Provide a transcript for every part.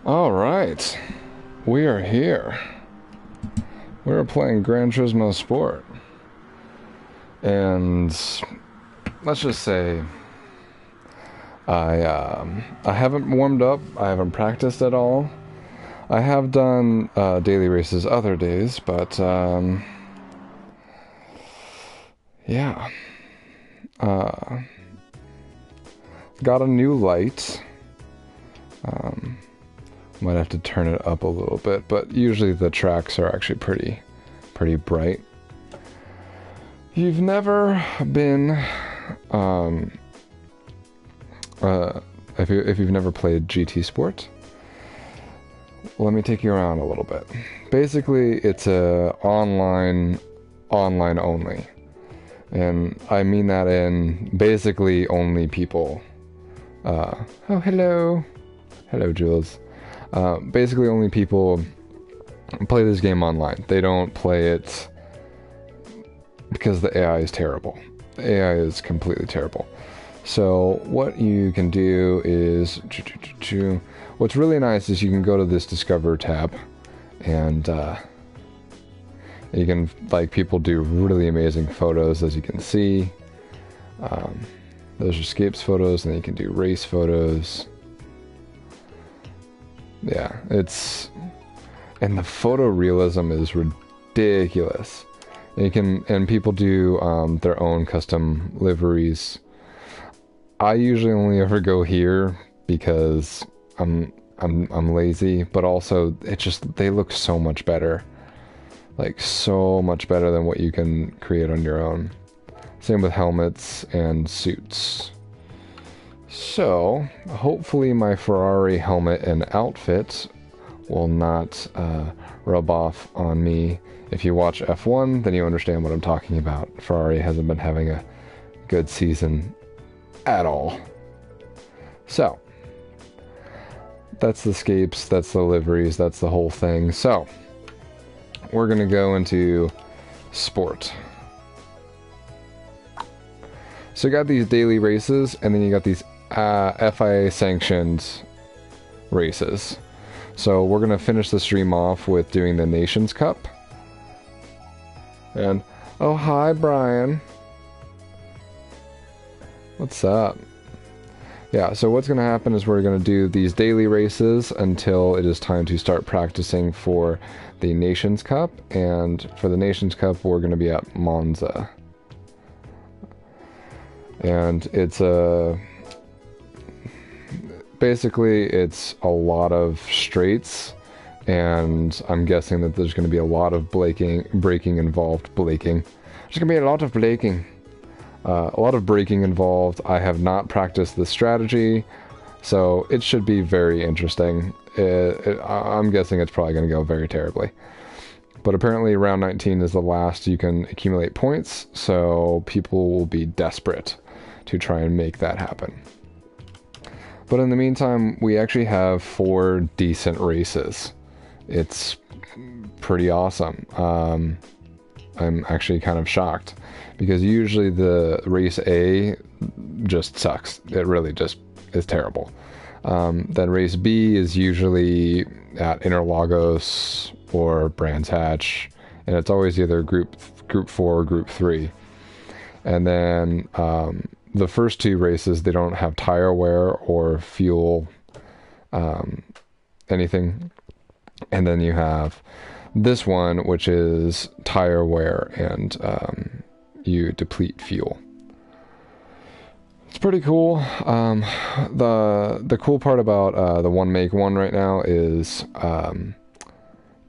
All right, we are here. We're playing Gran Turismo Sport, and let's just say I haven't warmed up. I haven't practiced at all. I have done daily races other days, but yeah, uh, got a new light. Might have to turn it up a little bit, but usually the tracks are actually pretty bright. You've never been, if you've never played GT Sport, let me take you around a little bit. Basically, it's a online only, and I mean that in basically only people. Oh, hello, Jules. Basically, only people play this game online. They don't play it because the AI is terrible. The AI is completely terrible. So what you can do is, what's really nice is you can go to this Discover tab, and you can, like, people do really amazing photos, as you can see. Those are escapes photos, and then you can do race photos. Yeah, and the photorealism is ridiculous. And people do their own custom liveries. I usually only ever go here because I'm lazy, but also they look so much better. Like, so much better than what you can create on your own. Same with helmets and suits. So, hopefully my Ferrari helmet and outfit will not rub off on me. If you watch F1, then you understand what I'm talking about. Ferrari hasn't been having a good season at all. So, that's the scapes, that's the liveries, that's the whole thing. So, we're going to go into sport. So you got these daily races, and then you got these FIA sanctioned races. So we're going to finish the stream off with doing the Nations Cup. And, oh, hi, Brian. What's up? Yeah, so what's going to happen is we're going to do these daily races until it is time to start practicing for the Nations Cup. And for the Nations Cup, we're going to be at Monza. And it's basically it's a lot of straights, and I'm guessing that there's going to be a lot of braking involved. There's going to be a lot of braking. A lot of braking involved. I have not practiced the strategy, so it should be very interesting. I'm guessing it's probably going to go very terribly. But apparently round 19 is the last you can accumulate points, so people will be desperate to try and make that happen. But in the meantime, we actually have 4 decent races. It's pretty awesome. I'm actually kind of shocked, because usually the race A just sucks. It really just is terrible. Then race B is usually at Interlagos or Brands Hatch, and it's always either group 4 or group 3. And then the first 2 races, they don't have tire wear or fuel anything. And then you have this one, which is tire wear, and you deplete fuel. It's pretty cool. The cool part about the one make one right now is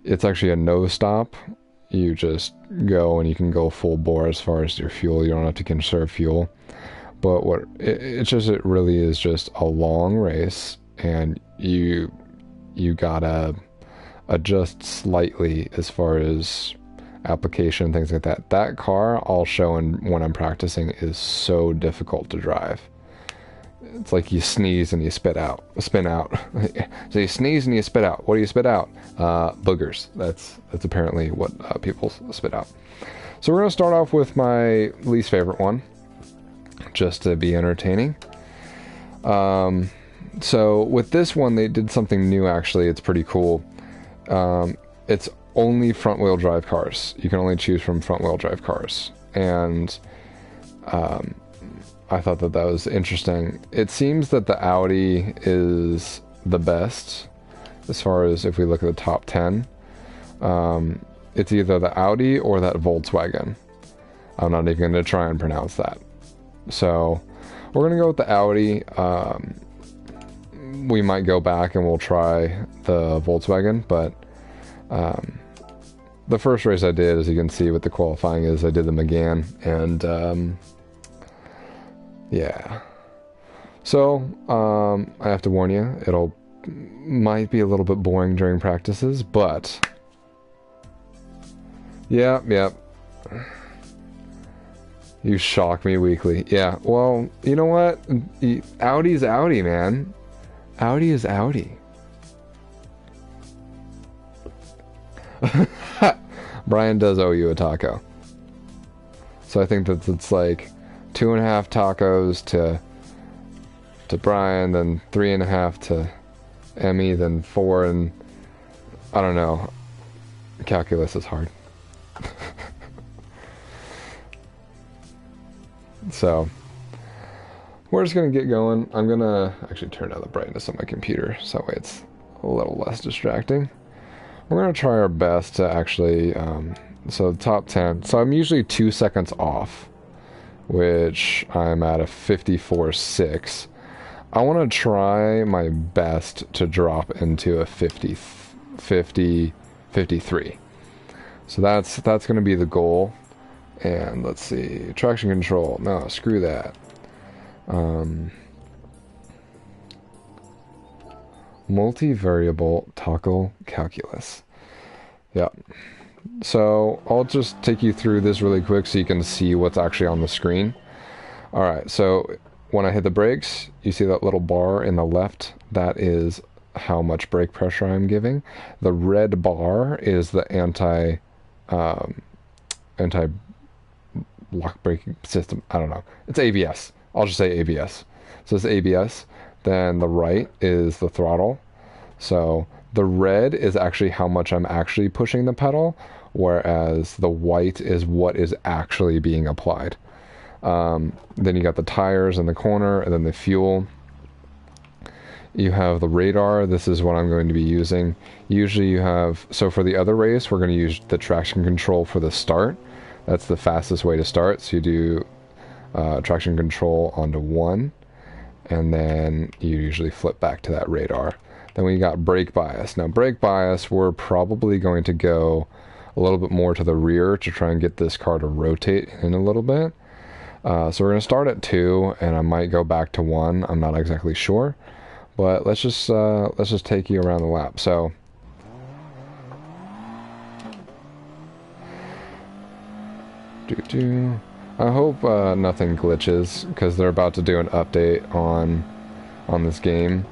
it's actually a no stop. You just go, and you can go full bore as far as your fuel. You don't have to conserve fuel. But it really is just a long race, and you gotta adjust slightly as far as application, things like that. That car, I'll show when I'm practicing, is so difficult to drive. It's like you sneeze and you spin out. So you sneeze and you spit out. What do you spit out? Boogers. That's apparently what people spit out. So we're gonna start off with my least favorite one, just to be entertaining. So with this one, they did something new. Actually, it's pretty cool. It's only front-wheel drive cars. You can only choose from front-wheel drive cars, and I thought that was interesting. It seems that the Audi is the best as far as if we look at the top 10. It's either the Audi or that Volkswagen. I'm not even going to try and pronounce that. So we're going to go with the Audi. We might go back and we'll try the Volkswagen, but the first race I did, as you can see with the qualifying, is I did the Megane, and yeah. So I have to warn you, might be a little bit boring during practices, but yeah. You shock me weekly. Yeah, well, you know what? Audi's Audi, man. Audi is Audi. Brian does owe you a taco. So I think that it's like 2.5 tacos to Brian, then 3.5 to Emmy, then 4, and I don't know. Calculus is hard. So we're just gonna get going. I'm gonna actually turn down the brightness on my computer so that way it's a little less distracting. We're gonna try our best to actually so the top 10. So I'm usually 2 seconds off, which I'm at a 54.6. I want to try my best to drop into a 53. So that's going to be the goal. And let's see, traction control. No, screw that. Multivariable toggle calculus. Yeah. So I'll just take you through this really quick so you can see what's actually on the screen. All right, so when I hit the brakes, you see that little bar in the left? That is how much brake pressure I'm giving. The red bar is the anti lock braking system. I don't know. It's ABS. I'll just say ABS. So it's ABS. Then the right is the throttle. So the red is actually how much I'm actually pushing the pedal, whereas the white is what is actually being applied. Then you got the tires in the corner, and then the fuel. You have the radar. This is what I'm going to be using. Usually you have, so for the other race, we're going to use the traction control for the start. That's the fastest way to start. So you do traction control onto 1, and then you usually flip back to that radar. Then we got brake bias. Now brake bias, we're probably going to go a little bit more to the rear to try and get this car to rotate in a little bit. So we're going to start at 2, and I might go back to 1. I'm not exactly sure, but let's just take you around the lap. So I hope nothing glitches, because they're about to do an update on this game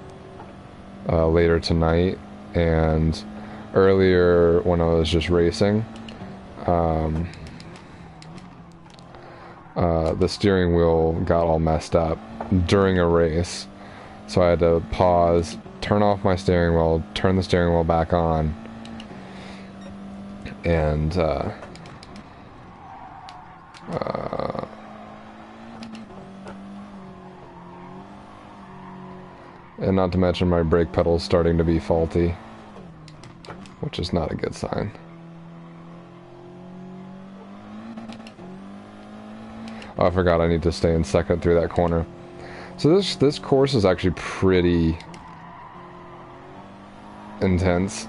later tonight. And earlier when I was just racing, the steering wheel got all messed up during a race, so I had to pause, turn off my steering wheel, turn the steering wheel back on, and not to mention my brake pedal's starting to be faulty, which is not a good sign. Oh, I forgot I need to stay in second through that corner. So this course is actually pretty intense.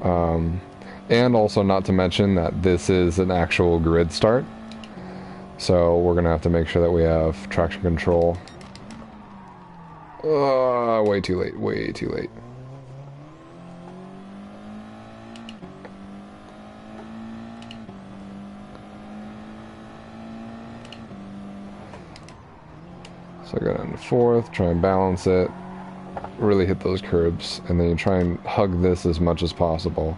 And also not to mention that this is an actual grid start. So we're going to have to make sure that we have traction control. Way too late, way too late. So I go down to 4th, try and balance it, really hit those curbs, and then you try and hug this as much as possible.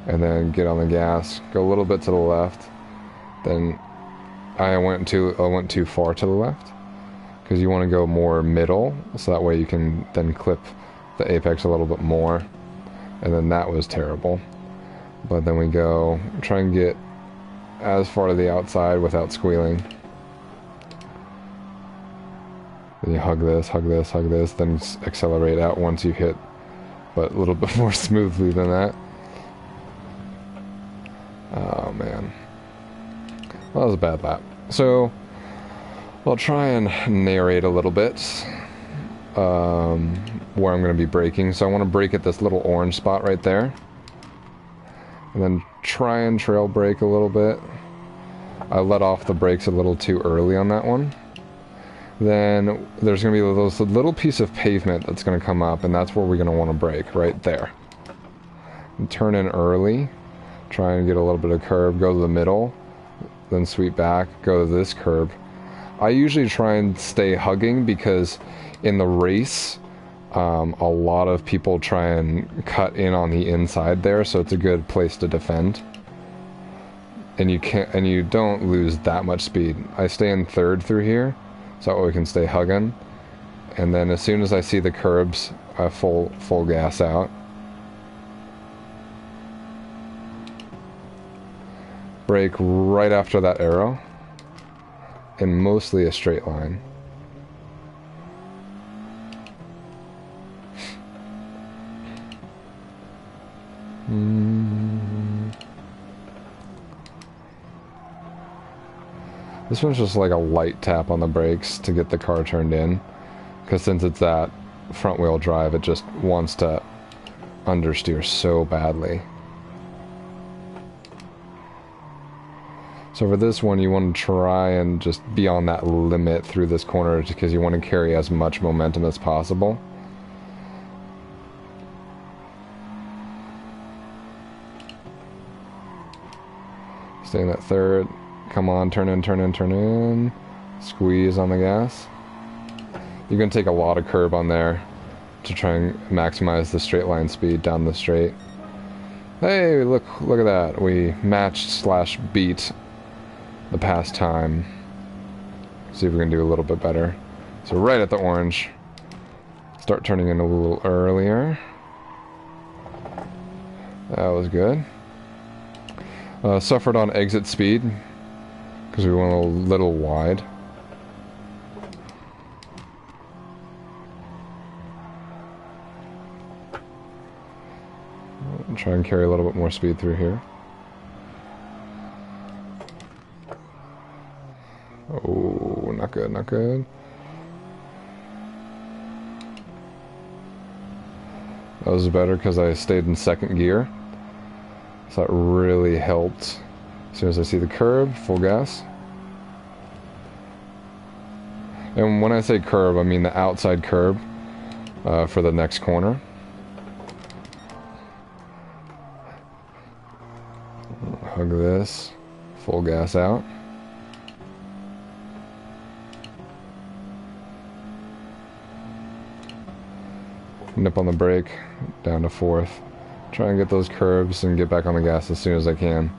And then get on the gas, go a little bit to the left. Then I went too far to the left, because you want to go more middle, so that way you can then clip the apex a little bit more. And then that was terrible. But then we go, try and get as far to the outside without squealing. Then you hug this, hug this, hug this, then accelerate out once you hit, but a little bit more smoothly than that. Oh man. Well, that was a bad lap. So, I'll try and narrate a little bit where I'm going to be braking. So I want to brake at this little orange spot right there. And then try and trail brake a little bit. I let off the brakes a little too early on that one. Then there's going to be this little piece of pavement that's going to come up, and that's where we're going to want to brake, right there. And turn in early, try and get a little bit of curb, go to the middle, then sweep back, go to this curb. I usually try and stay hugging because in the race, a lot of people try and cut in on the inside there, so it's a good place to defend. And you don't lose that much speed. I stay in third through here, so that way we can stay hugging. And then as soon as I see the curbs, I full gas out. Brake right after that arrow, and mostly a straight line. This one's just like a light tap on the brakes to get the car turned in, because since it's that front wheel drive, it just wants to understeer so badly. So for this one, you want to try and just be on that limit through this corner because you want to carry as much momentum as possible. Stay in that third. Come on, turn in, turn in, turn in. Squeeze on the gas. You're going to take a lot of curb on there to try and maximize the straight line speed down the straight. Hey, look at that. We matched / beat the past time. See if we can do a little bit better. So right at the orange. Start turning in a little earlier. That was good. Suffered on exit speed because we went a little wide. Try and carry a little bit more speed through here. Oh, not good, not good. That was better because I stayed in second gear. So that really helped. As soon as I see the curb, full gas. And when I say curb, I mean the outside curb for the next corner. Hug this, full gas out. Nip on the brake, down to fourth. Try and get those curves and get back on the gas as soon as I can.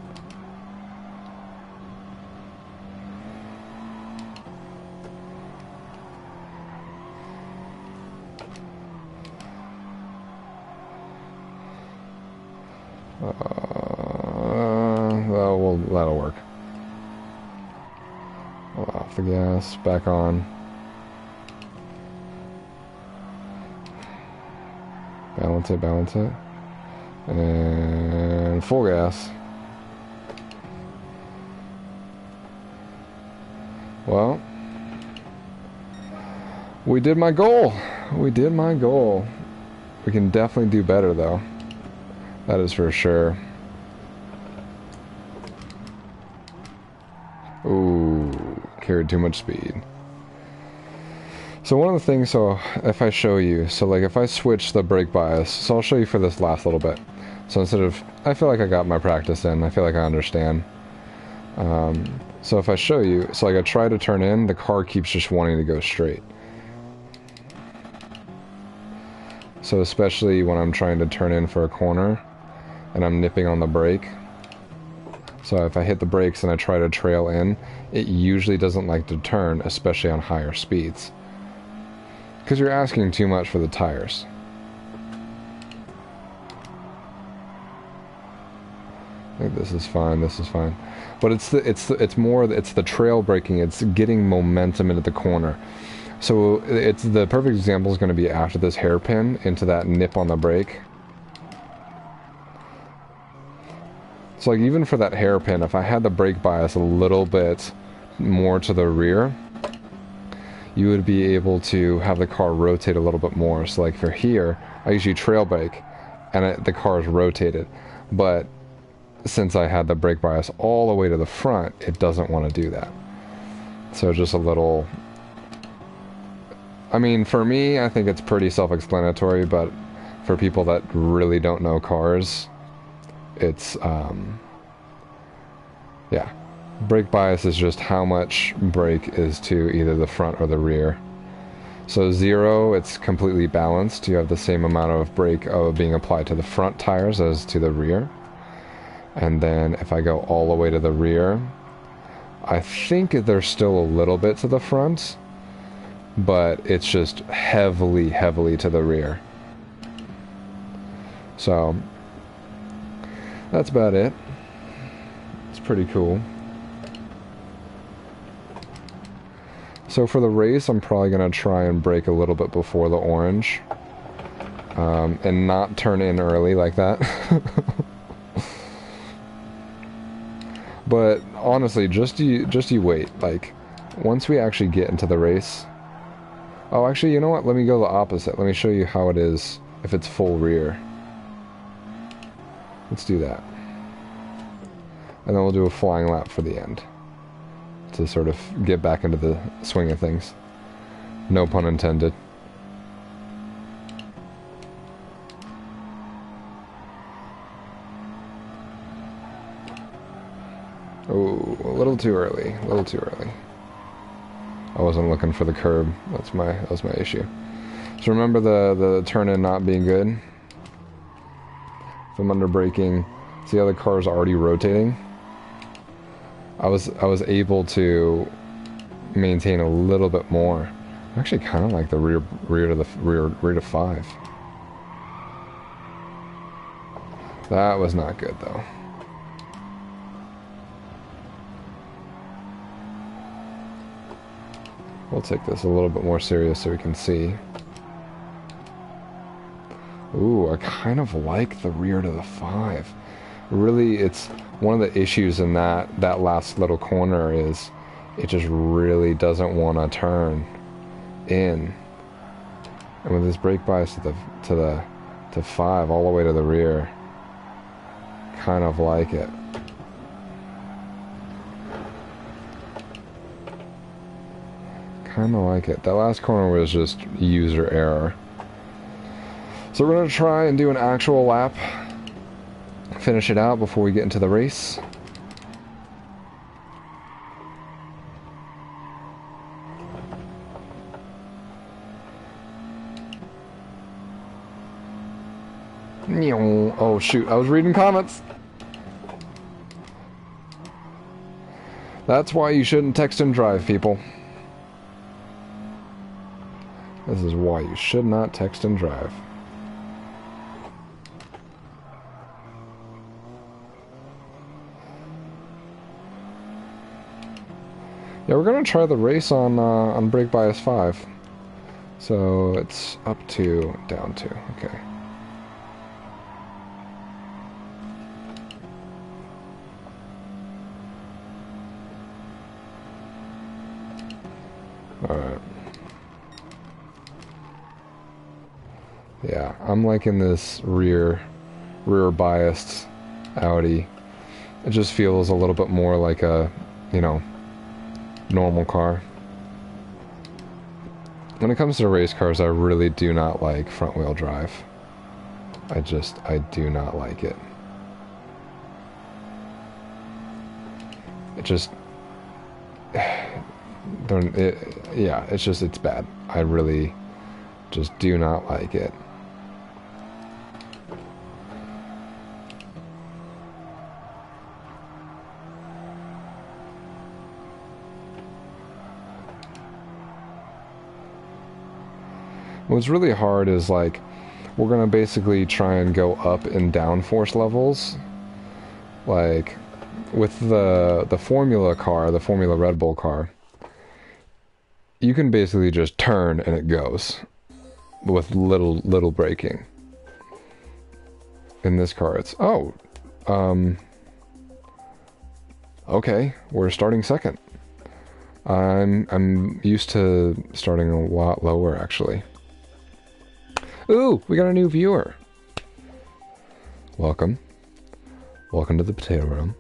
Well, that'll work. Off the gas, back on. Balance it, balance it. And full gas. Well, we did my goal. We did my goal. We can definitely do better though. That is for sure. Ooh, carried too much speed. So one of the things, so if I show you, so like if I switch the brake bias, so I'll show you for this last little bit. So instead of, I feel like I got my practice in, I feel like I understand. So if I show you, so like I try to turn in, the car keeps just wanting to go straight. So especially when I'm trying to turn in for a corner, and I'm nipping on the brake. So if I hit the brakes and I try to trail in, it usually doesn't like to turn, especially on higher speeds. Because you're asking too much for the tires. I think this is fine. This is fine. But it's the trail braking. It's getting momentum into the corner. So it's the perfect example is going to be after this hairpin into that nip on the brake. So like even for that hairpin, if I had the brake bias a little bit more to the rear, you would be able to have the car rotate a little bit more. So like for here, I usually trail brake and the car is rotated. But since I had the brake bias all the way to the front, it doesn't want to do that. So just a little... I mean, for me, I think it's pretty self-explanatory, but for people that really don't know cars, it's, yeah. Brake bias is just how much brake is to either the front or the rear. So 0, it's completely balanced. You have the same amount of brake being applied to the front tires as to the rear. And then if I go all the way to the rear, I think there's still a little bit to the front, but it's just heavily, heavily to the rear. So that's about it. It's pretty cool. So for the race, I'm probably going to try and brake a little bit before the orange. And not turn in early like that. But honestly, just you wait. Like, once we actually get into the race... Oh, actually, you know what? Let me go the opposite. Let me show you how it is if it's full rear. Let's do that. And then we'll do a flying lap for the end. To sort of get back into the swing of things. No pun intended. Oh, a little too early. A little too early. I wasn't looking for the curb. That was my issue. So remember the turn-in not being good? If I'm under braking, see how the car is already rotating? I was able to maintain a little bit more. I actually kind of like the rear to 5. That was not good though. We'll take this a little bit more serious so we can see. Ooh, I kind of like the rear to the 5. Really, it's one of the issues in that last little corner is it just really doesn't want to turn in. And with this brake bias to 5 all the way to the rear, kind of like it. Kind of like it. That last corner was just user error. So we're going to try and do an actual lap. Finish it out before we get into the race. Oh shoot, I was reading comments. That's why you shouldn't text and drive, people. This is why you should not text and drive. Yeah, we're gonna try the race on brake bias 5. So it's up to, down to, okay. Alright. Yeah, I'm liking this rear biased Audi. It just feels a little bit more like a, you know, normal car. When it comes to race cars, I really do not like front wheel drive. I do not like it. It just, yeah, it's bad. I really just do not like it. What's really hard is like we're gonna basically try and go up and down force levels. Like with the Formula car, the Formula Red Bull car, you can basically just turn and it goes with little braking. In this car, it's okay, we're starting second. I'm used to starting a lot lower, actually. Ooh, we got a new viewer. Welcome. Welcome to the Potato Realm.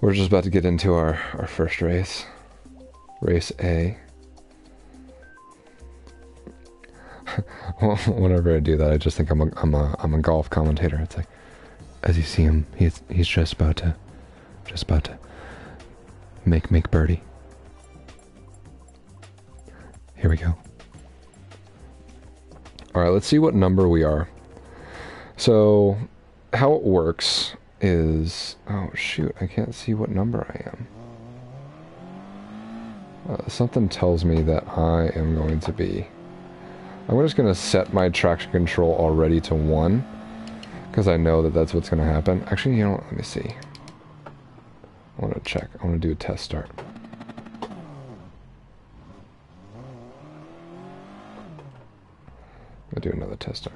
We're just about to get into our first race. Race A. Whenever I do that, I just think I'm a golf commentator. It's like, as you see him, he's just about to make birdie. Here we go. All right, let's see what number we are. So, how it works is, oh shoot, I can't see what number I am. Something tells me that I am going to be. I'm just going to set my traction control already to 1, because I know that that's what's going to happen. Actually, you know what? Let me see. I want to check. I want to do a test start. I'll do another test start.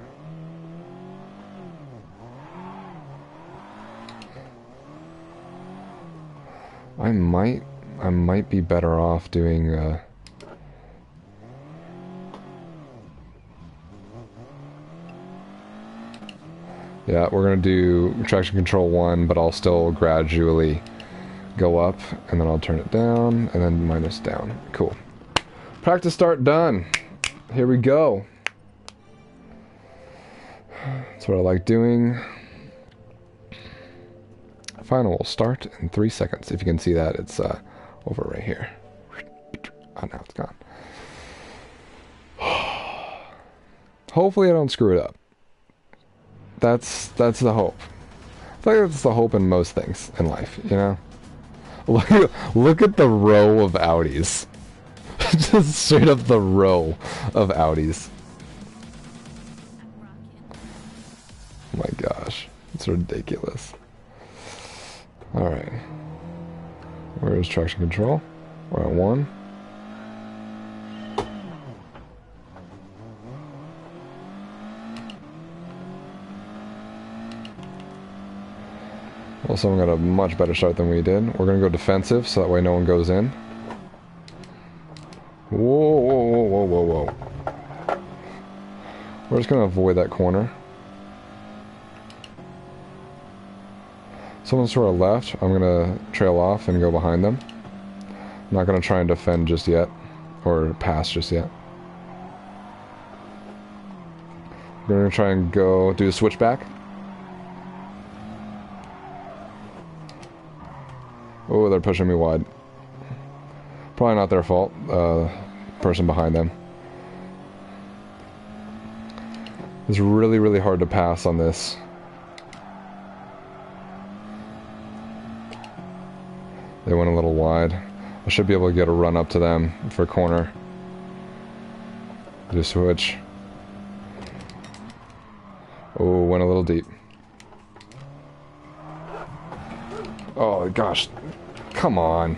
I might be better off doing yeah, we're gonna do traction control 1, but I'll still gradually go up, and then I'll turn it down, and then minus down. Cool. Practice start done. Here we go. That's what I like doing. Final will start in 3 seconds. If you can see that, it's over right here. Oh, now it's gone. Hopefully I don't screw it up. That's the hope. I feel like that's the hope in most things in life, you know? Look at the row of Audis. Just straight up the row of Audis. Oh my gosh. It's ridiculous. Alright. Where's traction control? We're at 1. Well, someone got a much better start than we did. We're going to go defensive, so that way no one goes in. Whoa, whoa, whoa, whoa, whoa, whoa. We're just going to avoid that corner. Someone's to our left. I'm going to trail off and go behind them. I'm not going to try and defend just yet. Or pass just yet. We're going to try and go do a switchback. Oh, they're pushing me wide. Probably not their fault. Person behind them. It's really, really hard to pass on this. They went a little wide. I should be able to get a run up to them for corner. Do switch. Oh, went a little deep. Oh gosh. Come on.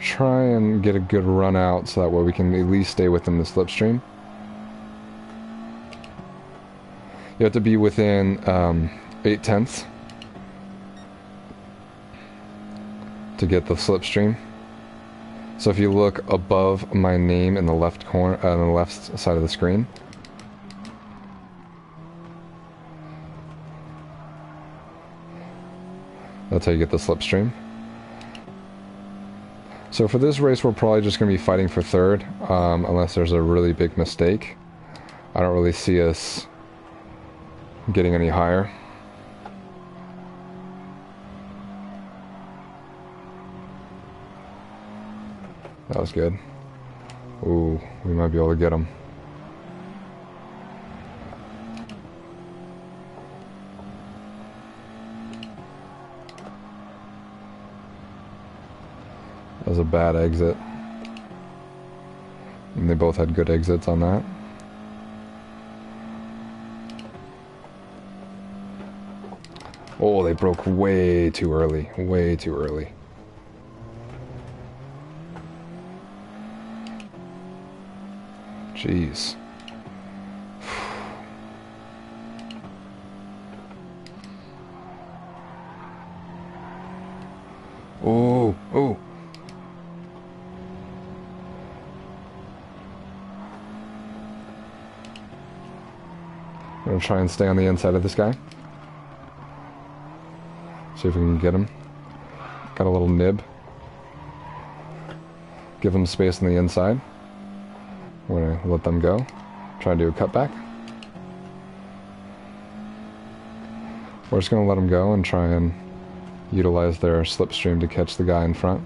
Try and get a good run out so that way we can at least stay within the slipstream. You have to be within 8/10 to get the slipstream. So if you look above my name in the left corner, on the left side of the screen, That's how you get the slipstream. So for this race, we're probably just going to be fighting for third, unless there's a really big mistake. I don't really see us getting any higher. That was good. Ooh, we might be able to get him. That was a bad exit. And they both had good exits on that. Oh, they broke way too early. Way too early. Jeez. Oh, oh. I'm gonna try and stay on the inside of this guy. See if we can get him. Got a little nib. Give him space on the inside. We're gonna let them go. Try and do a cutback. We're just gonna let them go and try and utilize their slipstream to catch the guy in front.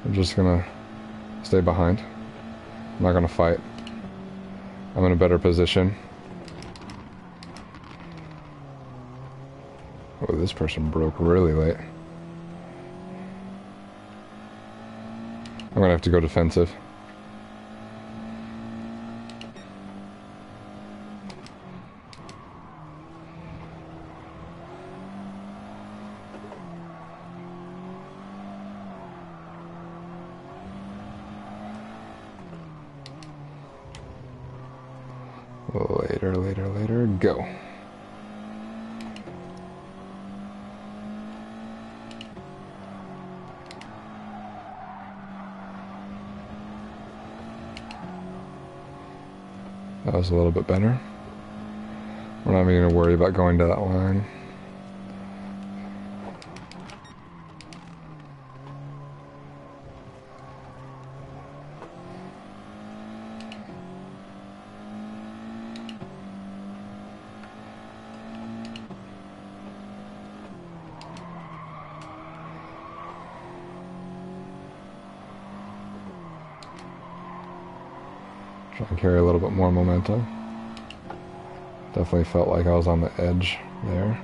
I'm just gonna stay behind. I'm not gonna fight. I'm in a better position. Oh, this person broke really late. I'm gonna have to go defensive. Later, go. That was a little bit better. We're not even going to worry about going to that line. Try and carry a little bit more momentum. Definitely felt like I was on the edge there.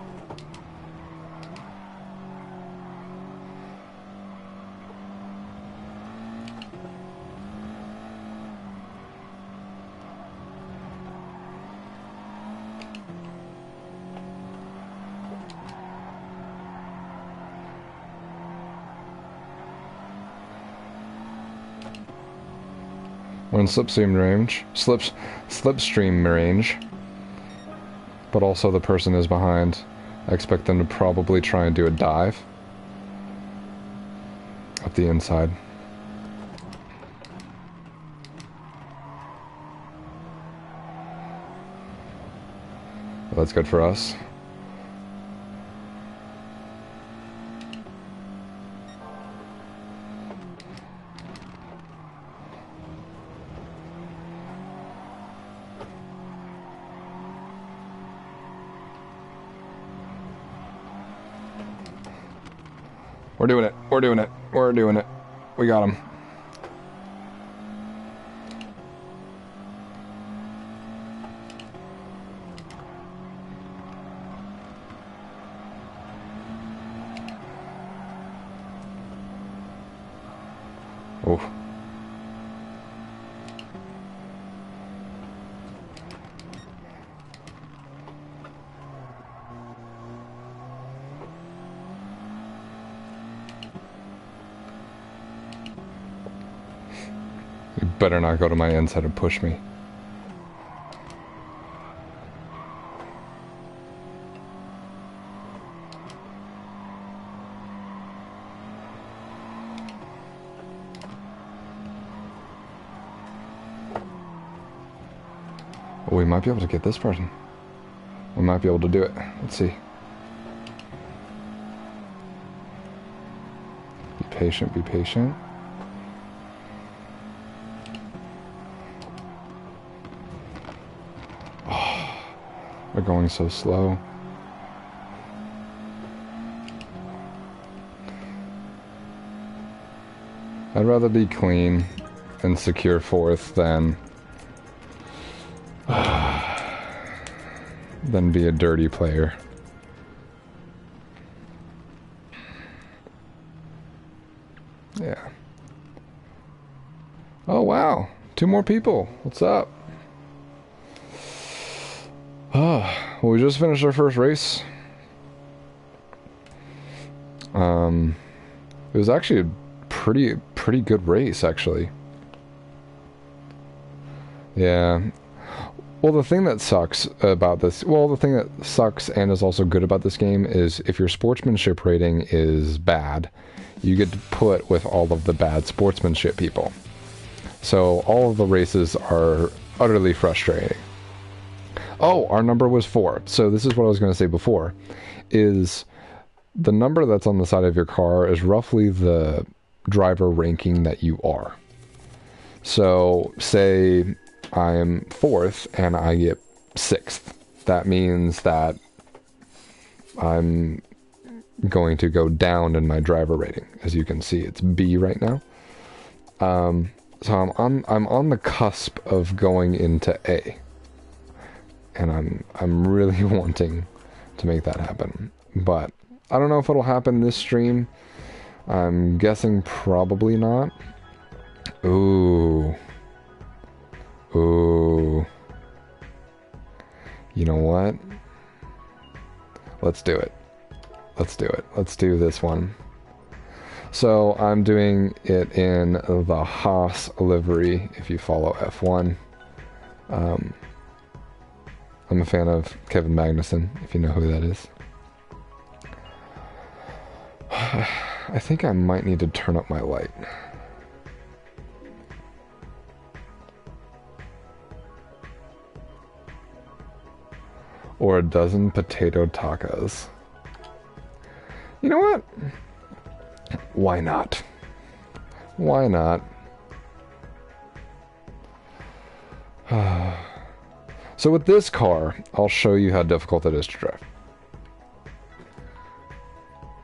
We're in slipstream range, but also the person is behind. I expect them to probably try and do a dive up the inside. That's good for us. We're doing it. We're doing it. We're doing it. We got him. Oh. You better not go to my inside and push me. We might be able to get this person. We might be able to do it. Let's see. Be patient, be patient. Oh, they're going so slow. I'd rather be clean and secure fourth than be a dirty player. Yeah. Oh wow, 2 more people. What's up? Well, we just finished our first race. It was actually a pretty good race, actually. Yeah. Well, the thing that sucks about this, well, the thing that sucks and is also good about this game is if your sportsmanship rating is bad, you get to put with all of the bad sportsmanship people. So all of the races are utterly frustrating. Oh, our number was 4. So this is what I was going to say before, is the number that's on the side of your car is roughly the driver ranking that you are. So say I'm 4th and I get 6th. That means that I'm going to go down in my driver rating. As you can see, it's B right now. So I'm on the cusp of going into A. And I'm really wanting to make that happen. But I don't know if it'll happen this stream. I'm guessing probably not. Ooh. Ooh. You know what? Let's do it. Let's do it. Let's do this one. So I'm doing it in the Haas livery, if you follow F1. I'm a fan of Kevin Magnussen, if you know who that is. I think I might need to turn up my light. Or a dozen potato tacos. You know what? Why not? Why not? So with this car, I'll show you how difficult it is to drive.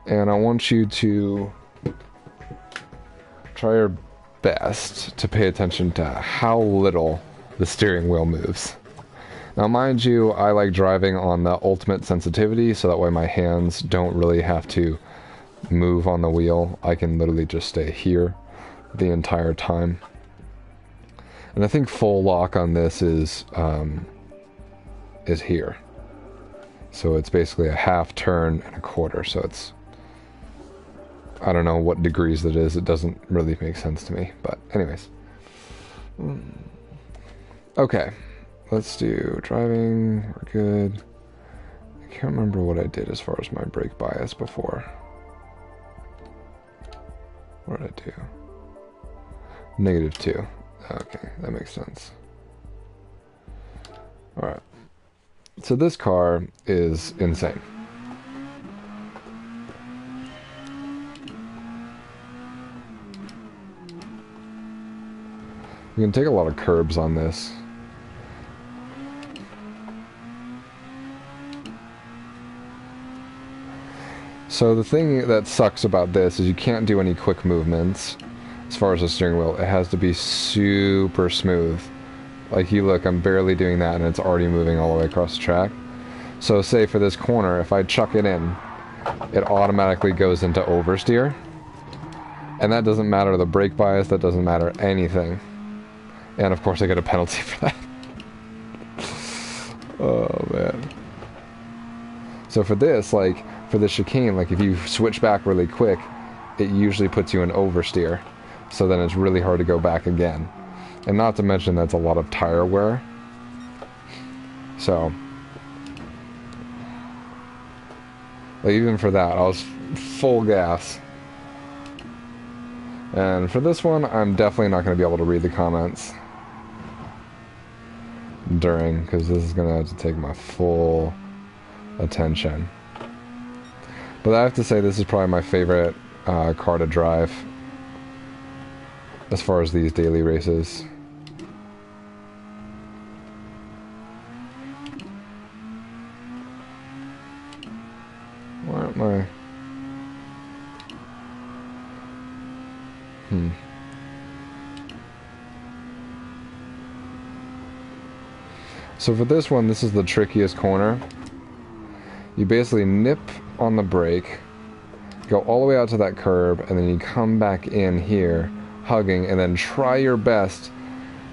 And I want you to try your best to pay attention to how little the steering wheel moves. Now, mind you, I like driving on the ultimate sensitivity, so that way my hands don't really have to move on the wheel. I can literally just stay here the entire time. And I think full lock on this is here. So it's basically a half turn and a quarter, so it's, I don't know what degrees that is. It doesn't really make sense to me, but anyways. Okay, let's do driving. We're good. I can't remember what I did as far as my brake bias before. What did I do? -2. Okay, that makes sense. Alright. So this car is insane. You can take a lot of curbs on this. So the thing that sucks about this is you can't do any quick movements as far as the steering wheel. It has to be super smooth. Like you look, I'm barely doing that and it's already moving all the way across the track. So say for this corner, if I chuck it in, it automatically goes into oversteer. And that doesn't matter the brake bias, that doesn't matter anything. And of course I get a penalty for that. Oh man. So for this, like, for the chicane, like if you switch back really quick, it usually puts you in oversteer. So then it's really hard to go back again. And not to mention that's a lot of tire wear. So, like even for that, I was full gas. And for this one, I'm definitely not going to be able to read the comments. during, because this is going to have to take my full attention. But I have to say, this is probably my favorite car to drive as far as these daily races. Why aren't my... So for this one, this is the trickiest corner. You basically nip on the brake, go all the way out to that curb, and then you come back in here, hugging, and then try your best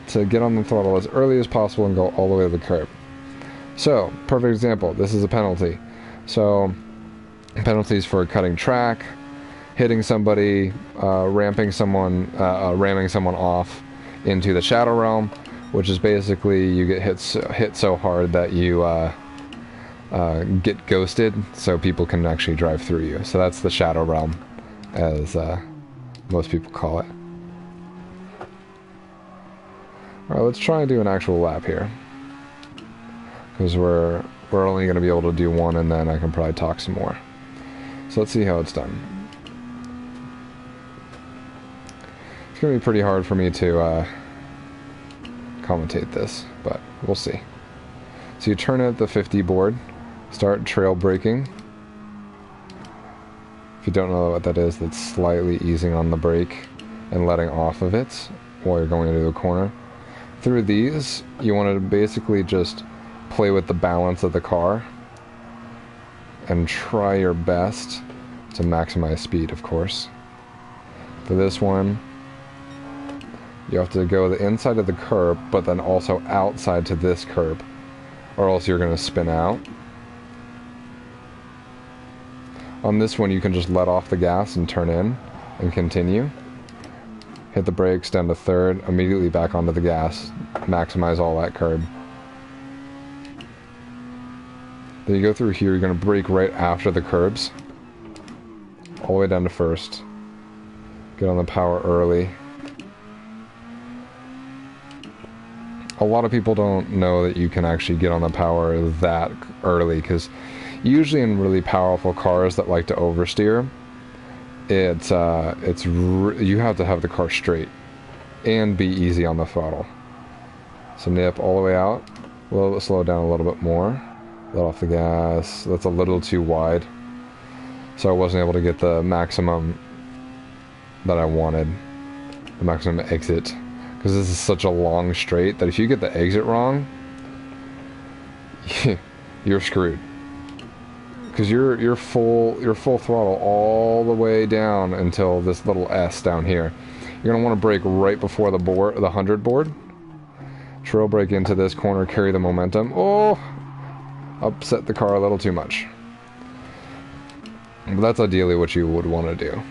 to get on the throttle as early as possible and go all the way to the curb. So, perfect example, this is a penalty. So, penalties for cutting track, hitting somebody, ramming someone off into the Shadow Realm, which is basically you get hit so hard that you get ghosted, so people can actually drive through you. So that's the Shadow Realm, as most people call it. Alright, let's try and do an actual lap here, because we're only going to be able to do one, and then I can probably talk some more. So let's see how it's done. It's going to be pretty hard for me to commentate this, but we'll see. So you turn at the 50 board, start trail braking. If you don't know what that is, that's slightly easing on the brake and letting off of it while you're going into a corner. Through these, you want to basically just play with the balance of the car and try your best to maximize speed, of course. For this one, you have to go the inside of the curb, but then also outside to this curb, or else you're going to spin out. On this one, you can just let off the gas and turn in and continue. Hit the brakes down to third, immediately back onto the gas, maximize all that curb. Then you go through here, you're going to brake right after the curbs, all the way down to first. Get on the power early. A lot of people don't know that you can actually get on the power that early, because usually in really powerful cars that like to oversteer, you have to have the car straight and be easy on the throttle. So nip all the way out, slow down a little bit more, let off the gas. That's a little too wide, so I wasn't able to get the maximum that I wanted, the maximum exit. Because this is such a long straight that if you get the exit wrong, you're screwed. Because you're full throttle all the way down until this little S down here. You're gonna want to brake right before the 100 board. Trail brake into this corner, carry the momentum. Oh, upset the car a little too much. But that's ideally what you would want to do.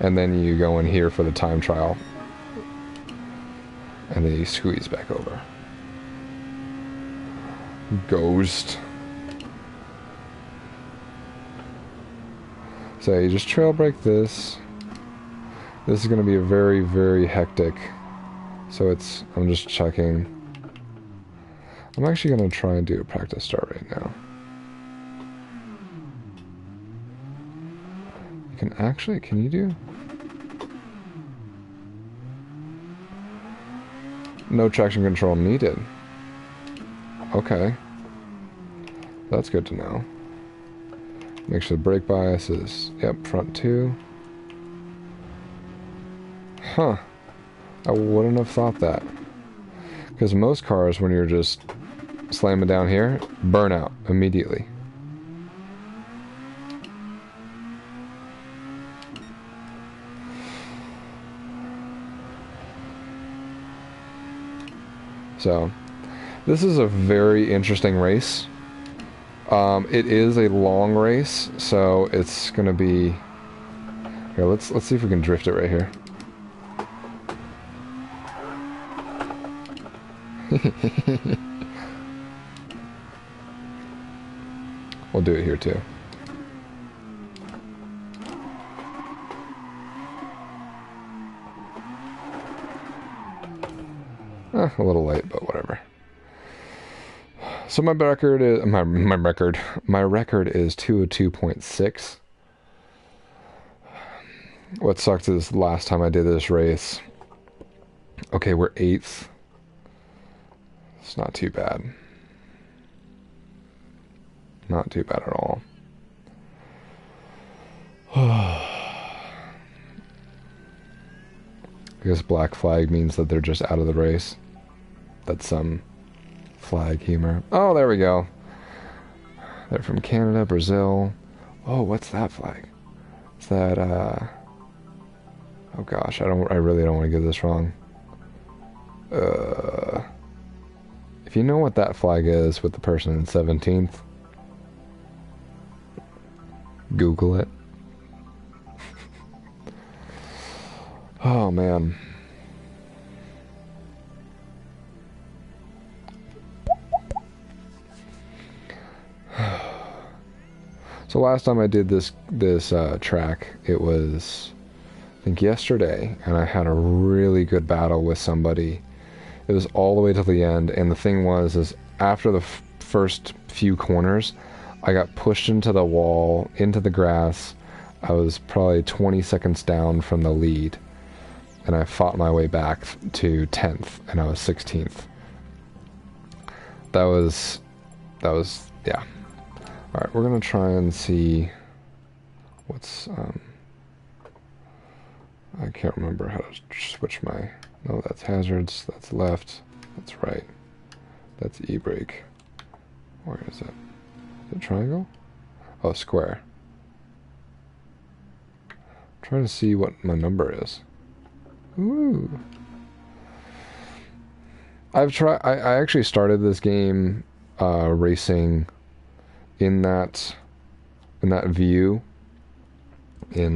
And then you go in here for the time trial. And then you squeeze back over. Ghost. So you just trail brake this. This is going to be a very, very hectic. So I'm just checking. I'm actually going to try and do a practice start right now. Can you do? No traction control needed. Okay. That's good to know. Make sure the brake bias is, yep, front 2. Huh. I wouldn't have thought that. Because most cars, when you're just slamming down here, burn out immediately. So, this is a very interesting race. It is a long race, so it's gonna be... Here, let's see if we can drift it right here. We'll do it here too. a little late, but whatever. So my record is my record is 202.6. What sucks is last time I did this race. Okay, we're 8th. It's not too bad. Not too bad at all. I guess black flag means that they're just out of the race. That's some flag humor. Oh, there we go. They're from Canada, Brazil. Oh, what's that flag? Is that, oh gosh, I really don't want to get this wrong. If you know what that flag is with the person in 17th, Google it. Oh, man. So last time I did this track, it was, I think, yesterday, and I had a really good battle with somebody. It was all the way to the end, and the thing was, is after the first few corners, I got pushed into the wall, into the grass. I was probably 20 seconds down from the lead, and I fought my way back to 10th, and I was 16th. That was, yeah. Alright, we're gonna try and see what's, I can't remember how to switch my, no, that's hazards, that's left, that's right, that's e-brake. Where is it? Is it triangle? Oh, square. I'm trying to see what my number is. Ooh. I actually started this game, racing in that view, in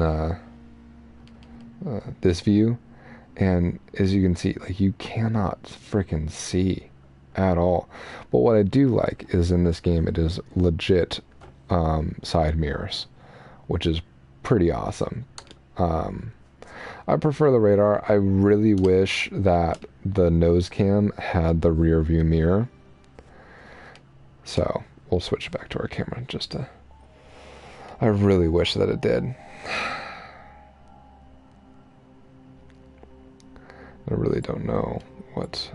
this view, and as you can see, like, you cannot frickin' see at all. But what I do like is in this game it is legit side mirrors, which is pretty awesome. I prefer the radar. I really wish that the nose cam had the rear view mirror, so we'll switch back to our camera just to... I really wish that it did. I really don't know what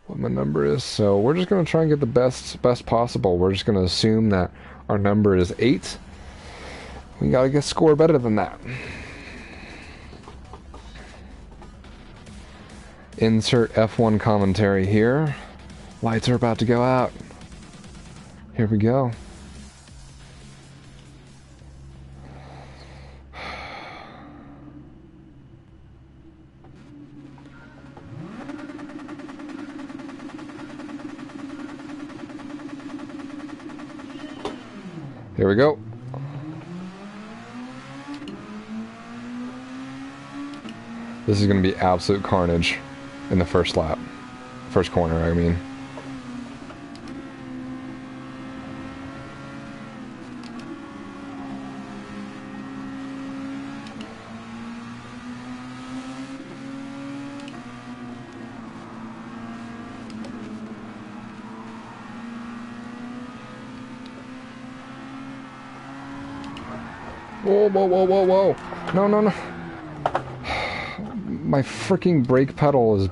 my number is, so we're just going to try and get the best possible. We're just going to assume that our number is 8. We got to get score better than that. Insert F1 commentary here. Lights are about to go out. Here we go. Here we go. This is going to be absolute carnage in the first lap. First corner, I mean. Whoa, whoa, whoa, whoa, whoa. No, no, no. My freaking brake pedal is...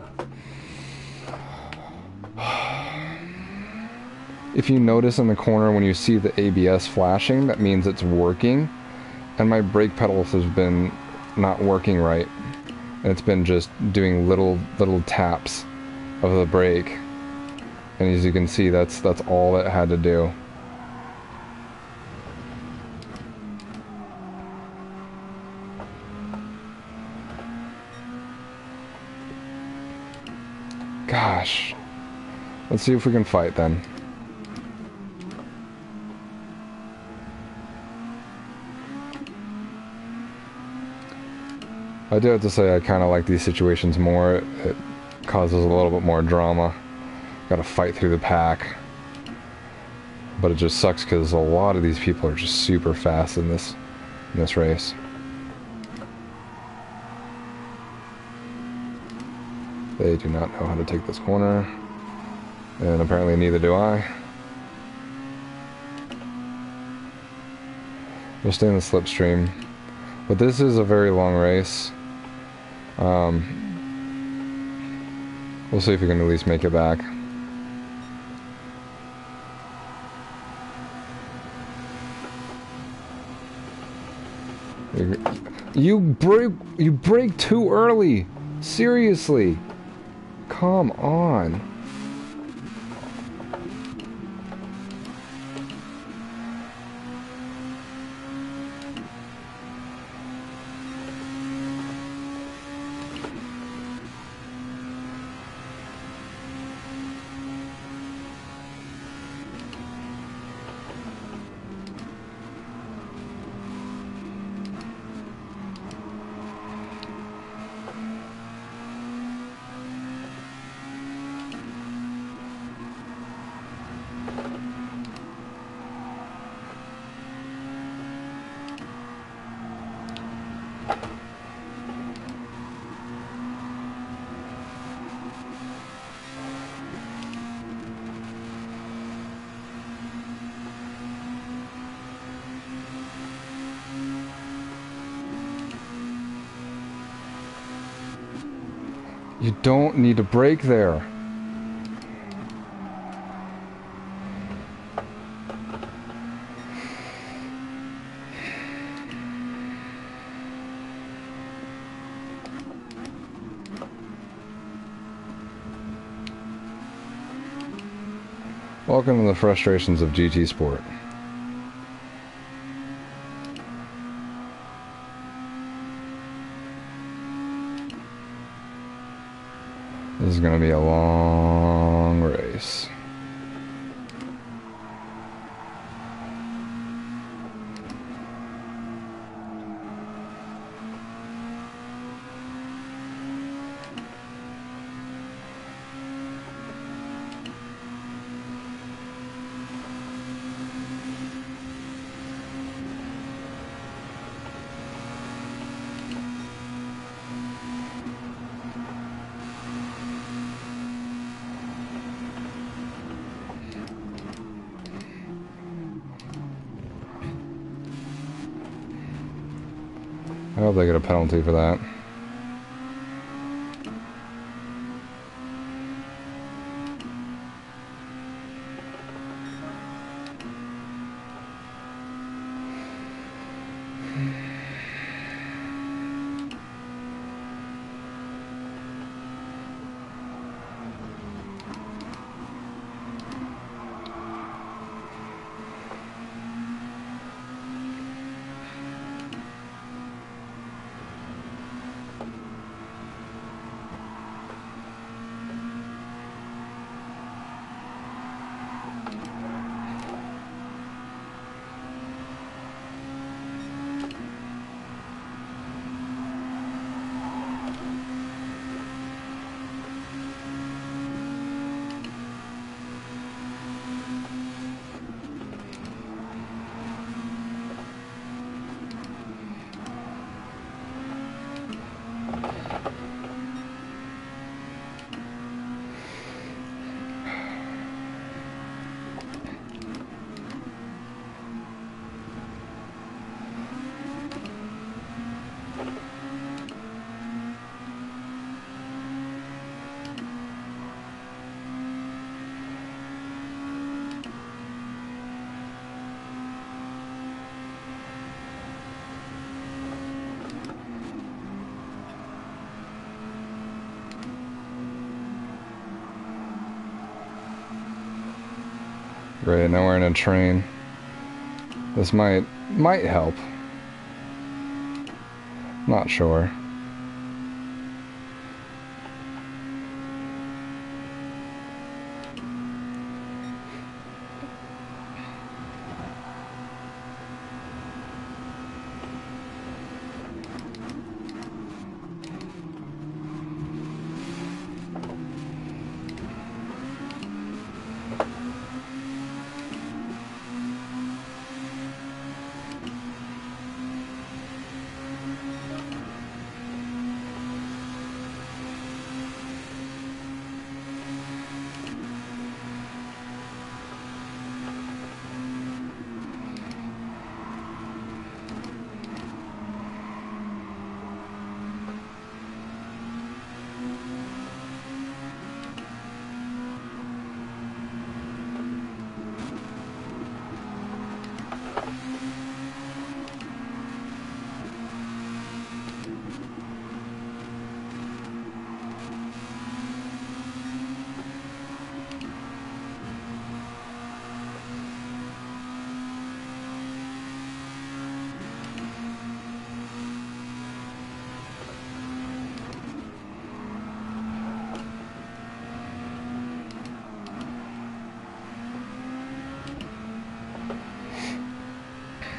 If you notice in the corner when you see the ABS flashing, that means it's working. And my brake pedal has been not working right. And it's been just doing little taps of the brake. And as you can see, that's all it had to do. Gosh. Let's see if we can fight then. I do have to say I kind of like these situations more. It causes a little bit more drama. Gotta fight through the pack. But it just sucks because a lot of these people are just super fast in this They do not know how to take this corner. And apparently neither do I. We'll stay in the slipstream. But this is a very long race. We'll see if we can at least make it back. You brake too early. Seriously. Come on. You don't need to brake there. Welcome to the frustrations of GT Sport. This is going to be a long race. I hope they get a penalty for that. Great, now we're in a train. This might help. Not sure.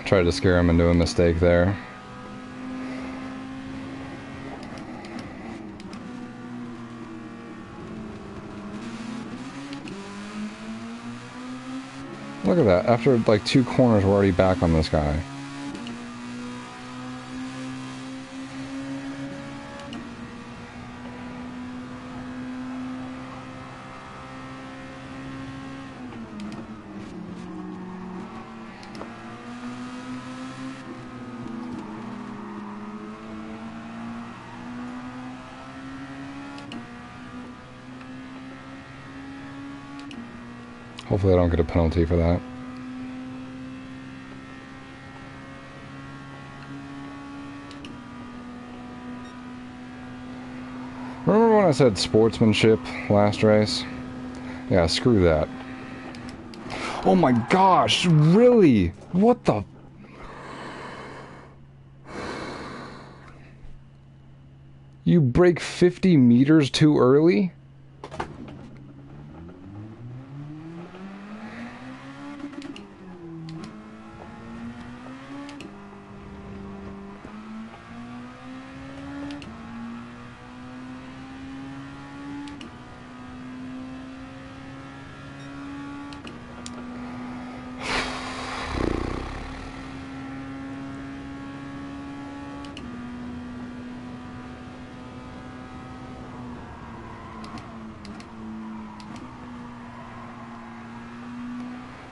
Tried to scare him into a mistake there. Look at that. After like 2 corners, we're already back on this guy. Hopefully I don't get a penalty for that. Remember when I said sportsmanship last race? Yeah, screw that. Oh my gosh, really? What the... You brake 50 meters too early?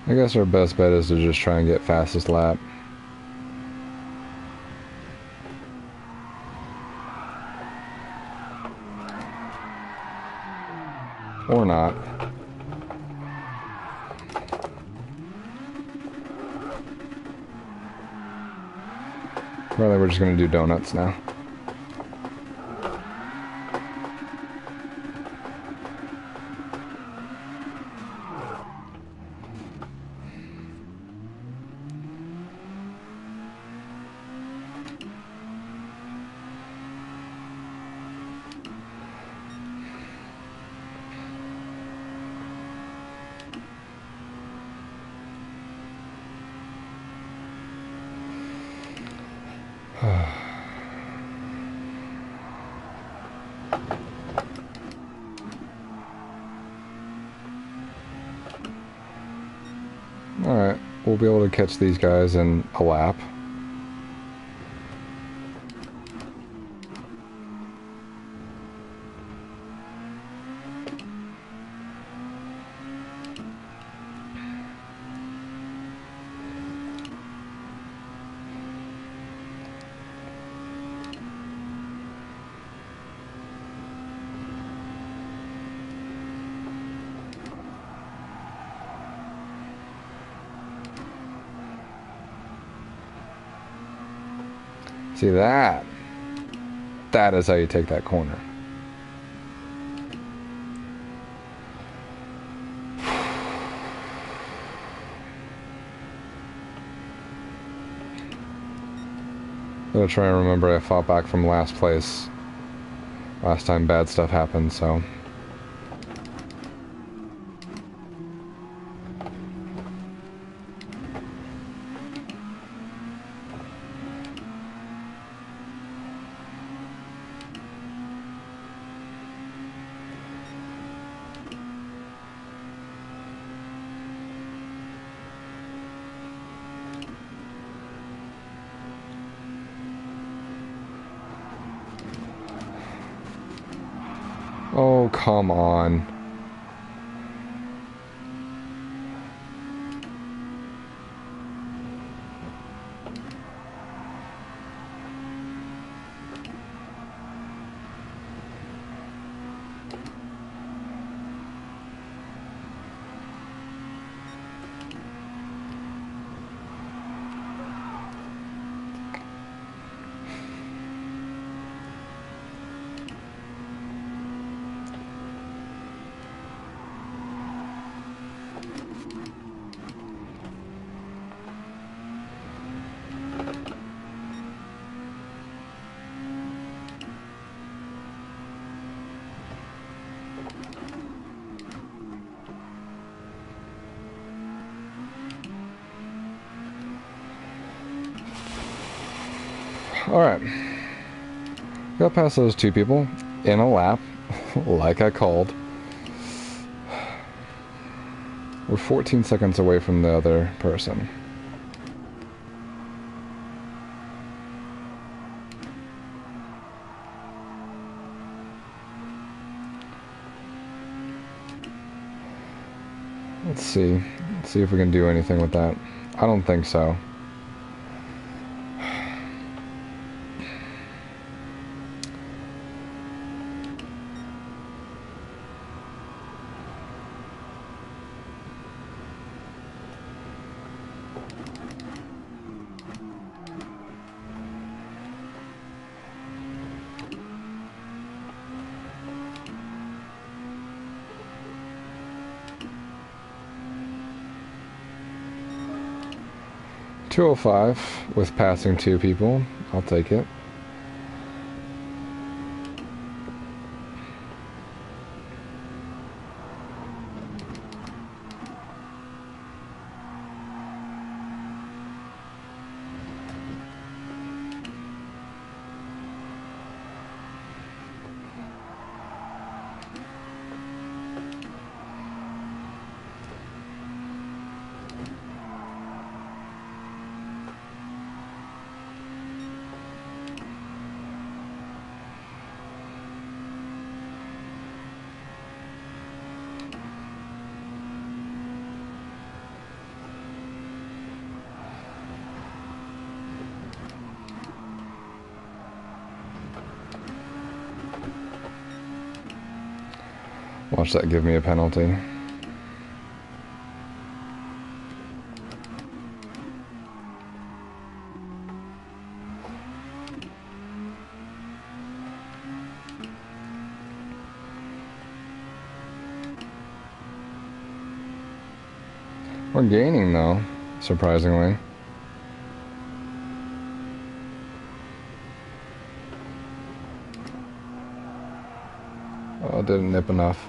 I guess our best bet is to just try and get fastest lap. Or not. Really, we're just gonna do donuts now. Alright, we'll be able to catch these guys in a lap. See that? That is how you take that corner. I'm gonna try and remember I fought back from last place. Last time bad stuff happened, so... Oh, come on. Alright. Got past those two people in a lap, like I called. We're 14 seconds away from the other person. Let's see. Let's see if we can do anything with that. I don't think so. .205 with passing two people. I'll take it. Watch that give me a penalty. We're gaining though, surprisingly. Oh, didn't nip enough.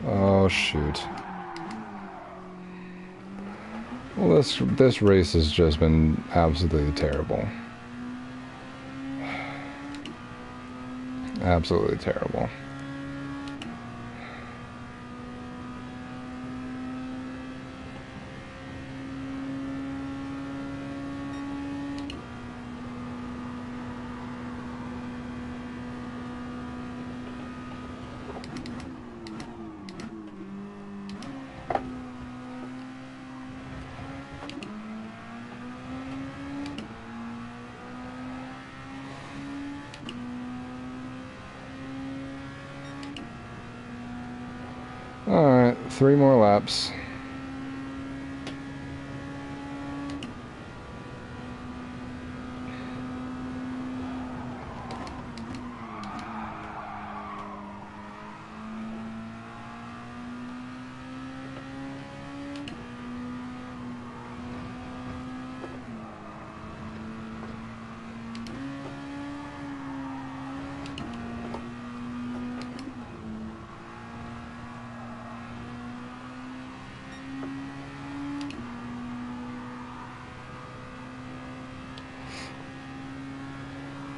Oh shoot. Well, this race has just been absolutely terrible. Absolutely terrible. Alright, 3 more laps.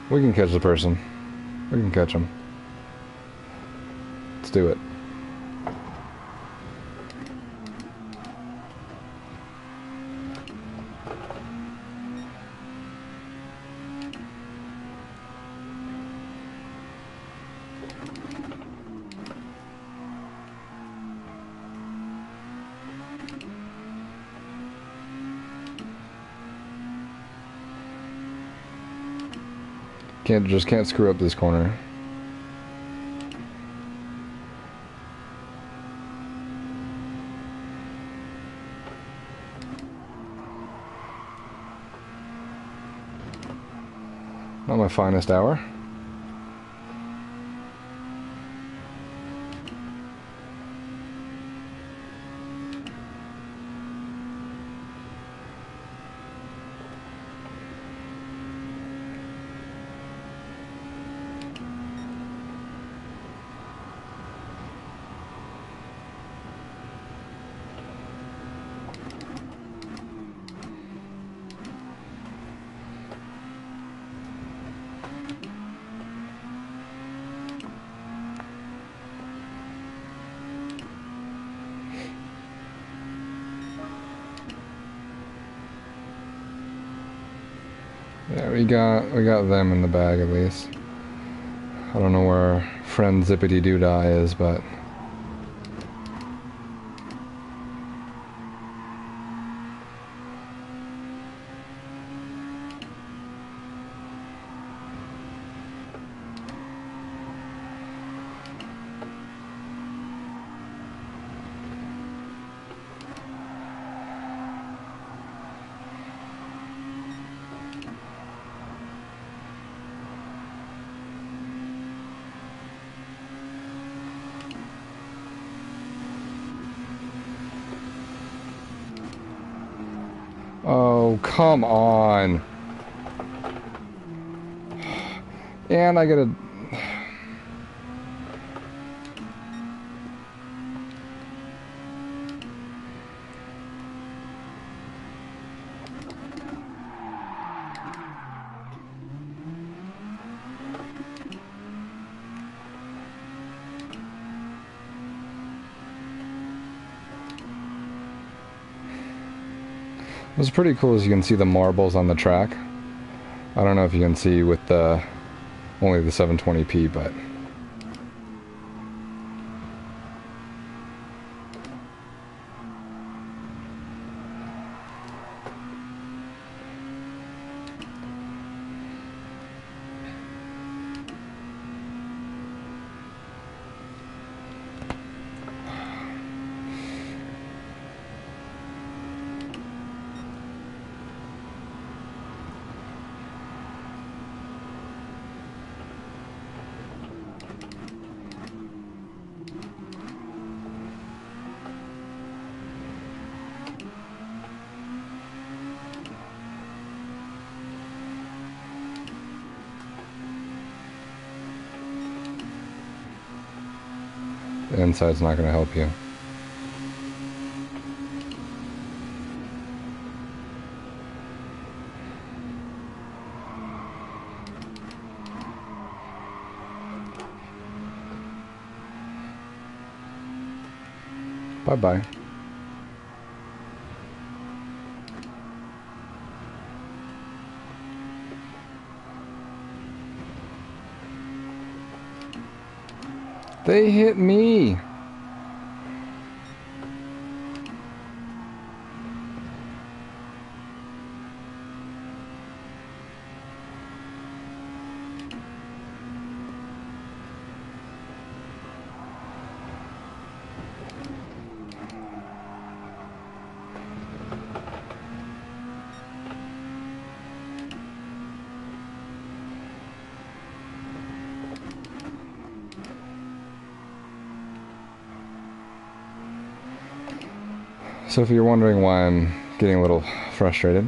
We can catch the person. We can catch him. Let's do it. Can't screw up this corner. Not my finest hour. Yeah, we got them in the bag at least. I don't know where our friend Zippity Doo Dah is, but oh, come on. And I gotta... What's pretty cool is you can see the marbles on the track. I don't know if you can see with the only the 720p, but the inside's not going to help you. Bye-bye. They hit me. So if you're wondering why I'm getting a little frustrated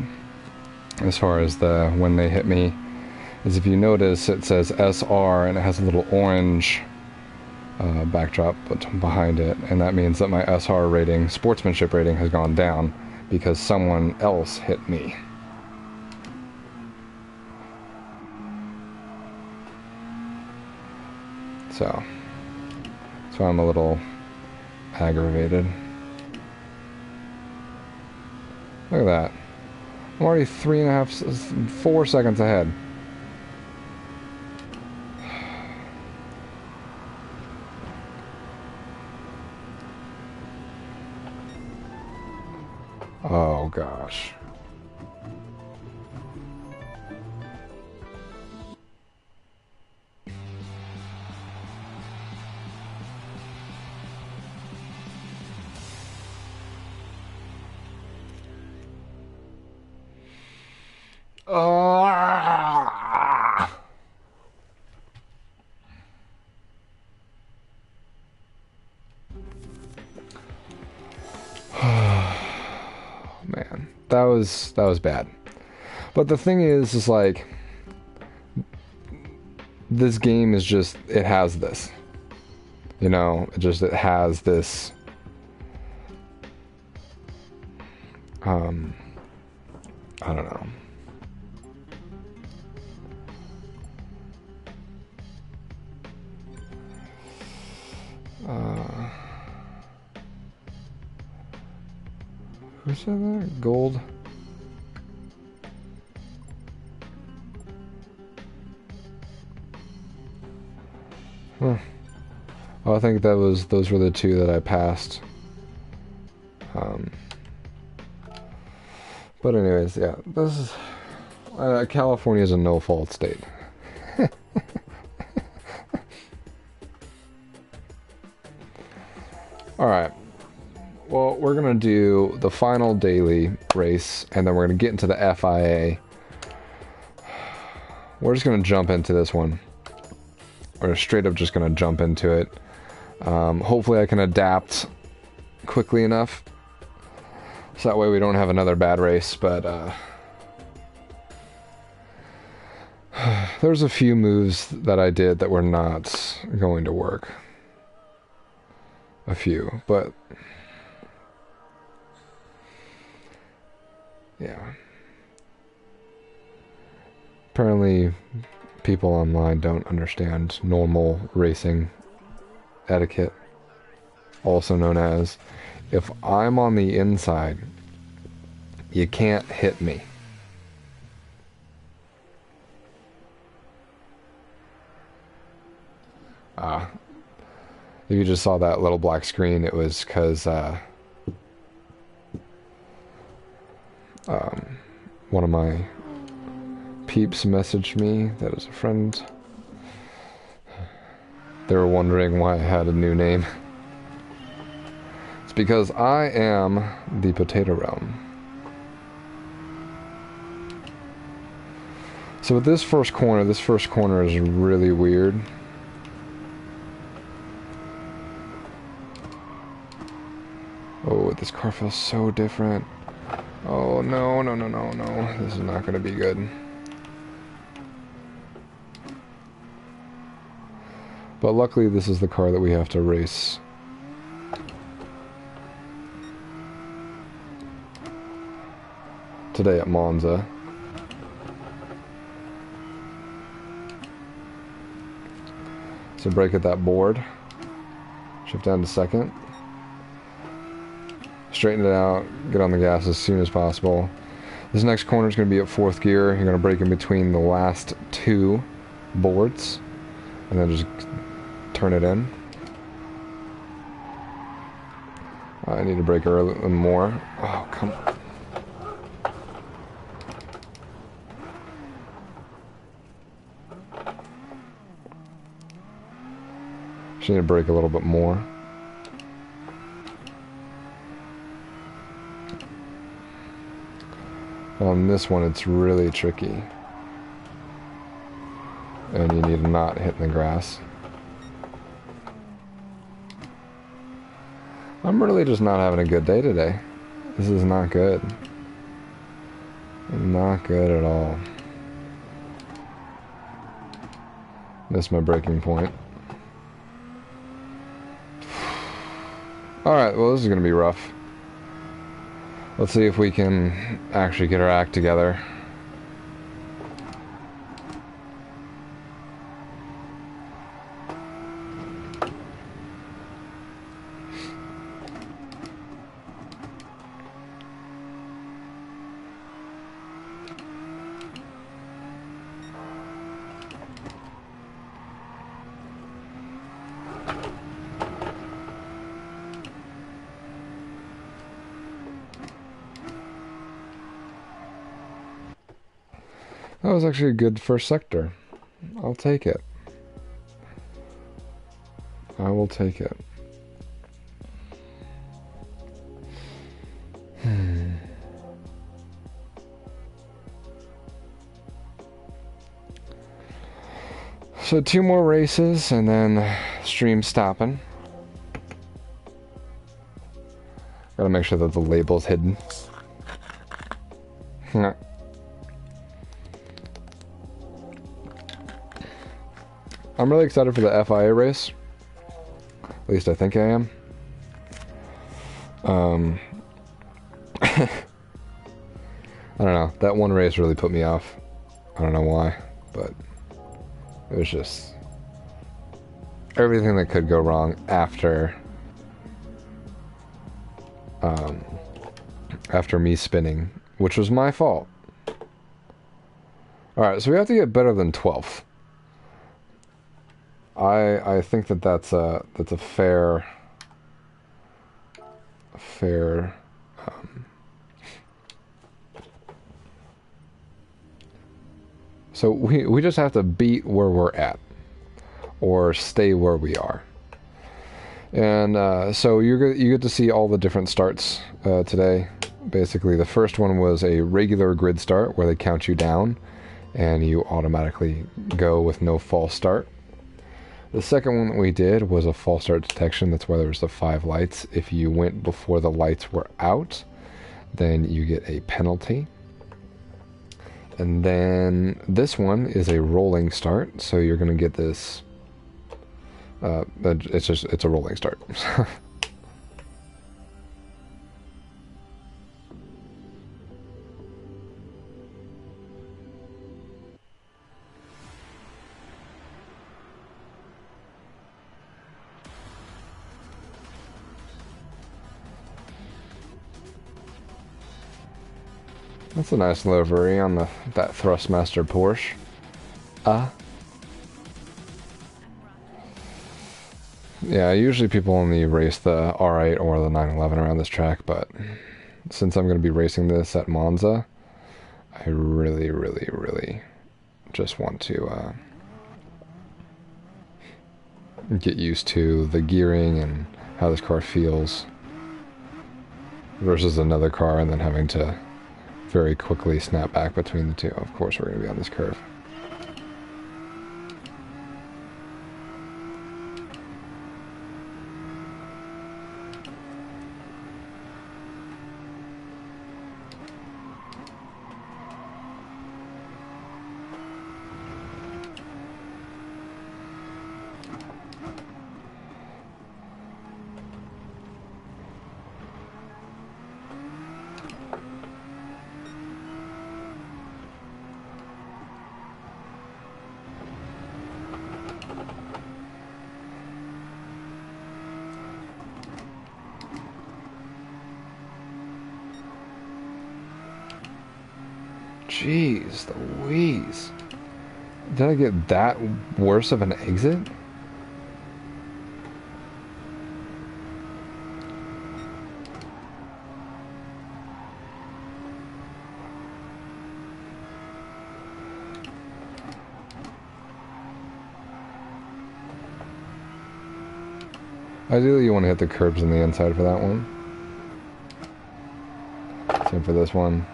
as far as when they hit me, is if you notice it says SR and it has a little orange backdrop behind it, and that means that my SR rating, sportsmanship rating, has gone down because someone else hit me. So I'm a little aggravated. Look at that. I'm already 4 seconds ahead. Oh gosh. Man, that was bad. But the thing is like, this game is just, it has this. You know, it has this I don't know. Who said that? Gold? Oh, I think those were the two that I passed. But anyways, yeah, this is California is a no-fault state. All right. Well, we're gonna do the final daily race, and then we're gonna get into the FIA. We're just gonna jump into this one. We're straight up just gonna jump into it. Hopefully I can adapt quickly enough, so that way we don't have another bad race, but there's a few moves that I did that were not going to work. A few, but yeah. Apparently people online don't understand normal racing etiquette, also known as, if I'm on the inside, you can't hit me. If you just saw that little black screen, it was because one of my peeps messaged me that is a friend. They were wondering why I had a new name. It's because I am the Potato Realm. So with this first corner is really weird. Oh, this car feels so different. Oh, no. This is not going to be good. But luckily, this is the car that we have to race. Today at Monza. So brake at that board. Shift down to second. Straighten it out, get on the gas as soon as possible. This next corner is going to be at fourth gear. You're going to brake in between the last two boards, and then just turn it in. I need to brake early more. Oh, come on. Just need to brake a little bit more. On this one, it's really tricky. And you need to not hit in the grass. I'm really just not having a good day today. This is not good. Not good at all. Missed my braking point. Alright, well this is going to be rough. Let's see if we can actually get our act together. That was actually a good first sector. I'll take it. I will take it. So 2 more races and then stream stopping. Gotta make sure that the label's hidden. I'm really excited for the FIA race. At least I think I am. I don't know. That one race really put me off. I don't know why, but it was just everything that could go wrong after me spinning, which was my fault. Alright, so we have to get better than 12th. I think that that's a fair. Um, so we just have to beat where we're at, or stay where we are. And so you get to see all the different starts today. Basically, the first one was a regular grid start where they count you down, and you automatically go with no false start. The second one that we did was a false start detection. That's why there was the 5 lights. If you went before the lights were out, then you get a penalty. And then this one is a rolling start, so you're going to get this. It's a rolling start. That's a nice livery on that Thrustmaster Porsche. Yeah, usually people only race the R8 or the 911 around this track, but since I'm going to be racing this at Monza, I really, really, really just want to get used to the gearing and how this car feels versus another car, and then having to very quickly snap back between the two. Of course, we're going to be on this curve. Jeez Louise. Did I get that worse of an exit? Ideally, you want to hit the curbs on the inside for that one. Same for this one.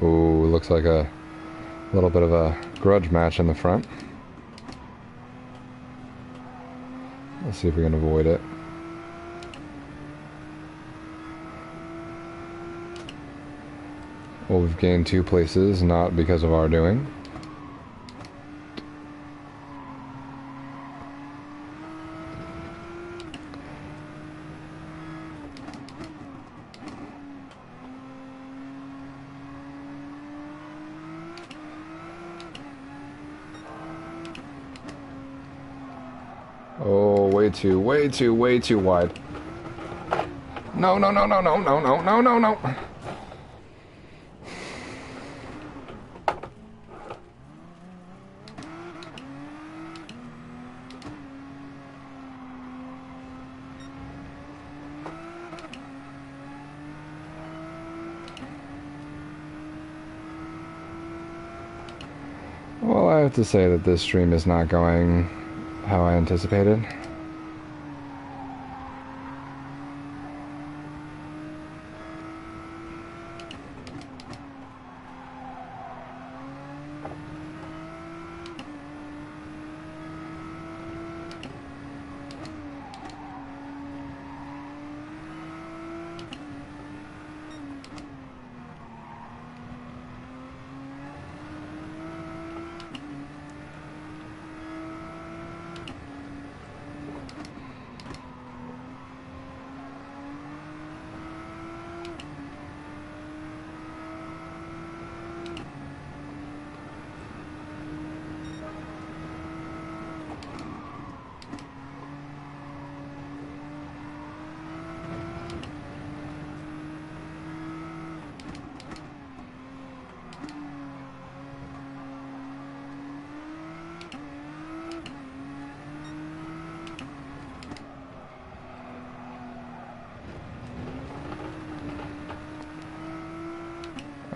Ooh, looks like a little bit of a grudge match in the front. Let's see if we can avoid it. Well, we've gained 2 places, not because of our doing. Oh, way too wide. No, no, no, no, no, no, no, no, no, no. Well, I have to say that this stream is not going how I anticipated.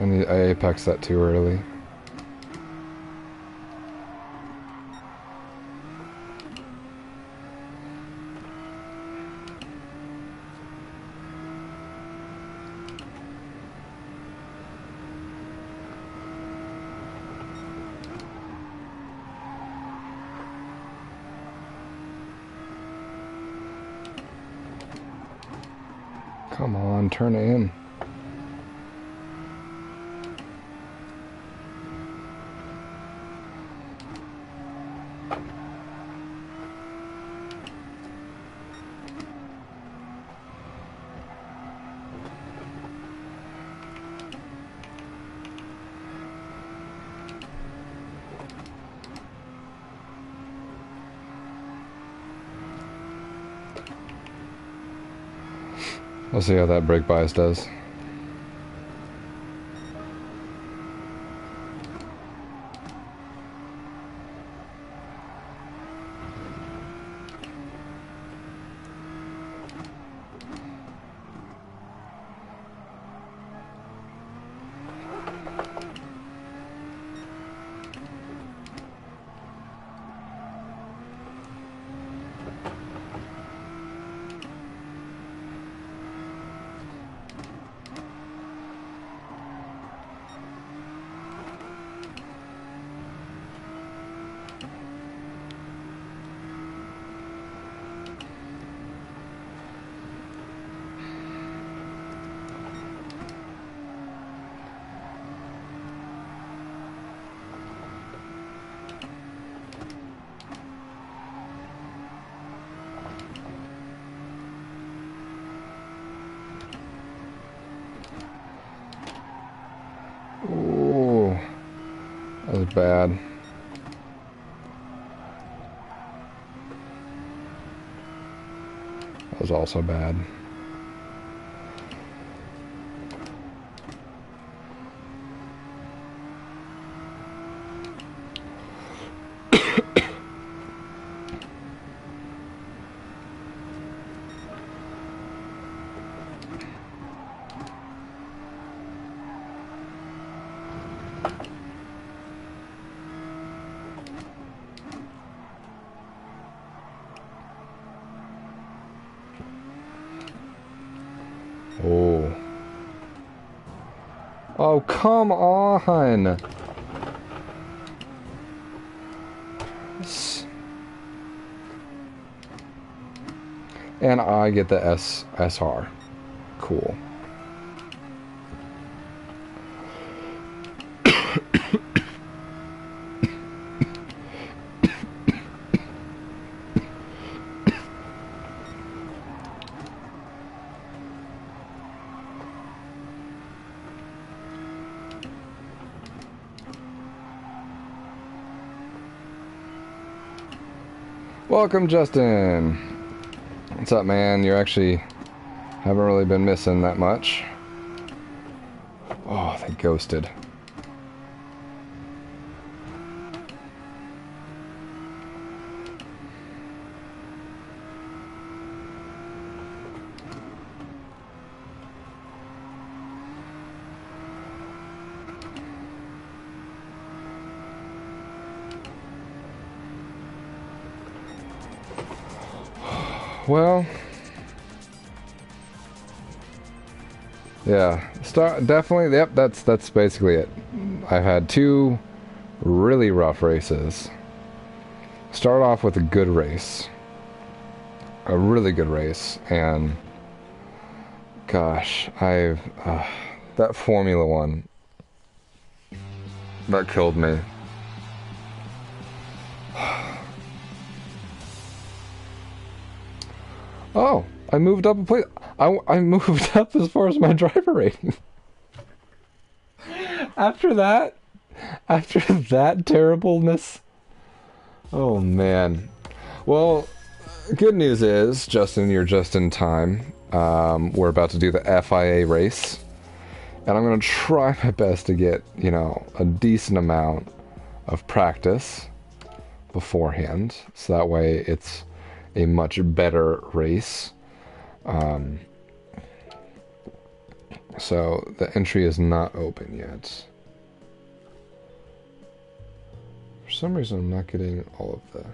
I apexed that too early. Come on, turn it in. We'll see how that brake bias does. Ooh, that was bad. That was also bad. Oh. Oh, come on! And I get the SR. Cool. Welcome, Justin. What's up, man? You actually haven't really been missing that much. Oh, they ghosted. Well, yeah, definitely. Yep, that's basically it. I've had two really rough races. Start off with a good race, a really good race, and gosh, that Formula One that killed me. Oh, I moved up a place. I moved up as far as my driver rating. After that terribleness. Oh, man. Well, good news is, Justin, you're just in time. We're about to do the FIA race. And I'm going to try my best to get, a decent amount of practice beforehand. So that way it's a much better race. So the entry is not open yet. For some reason, I'm not getting all of the...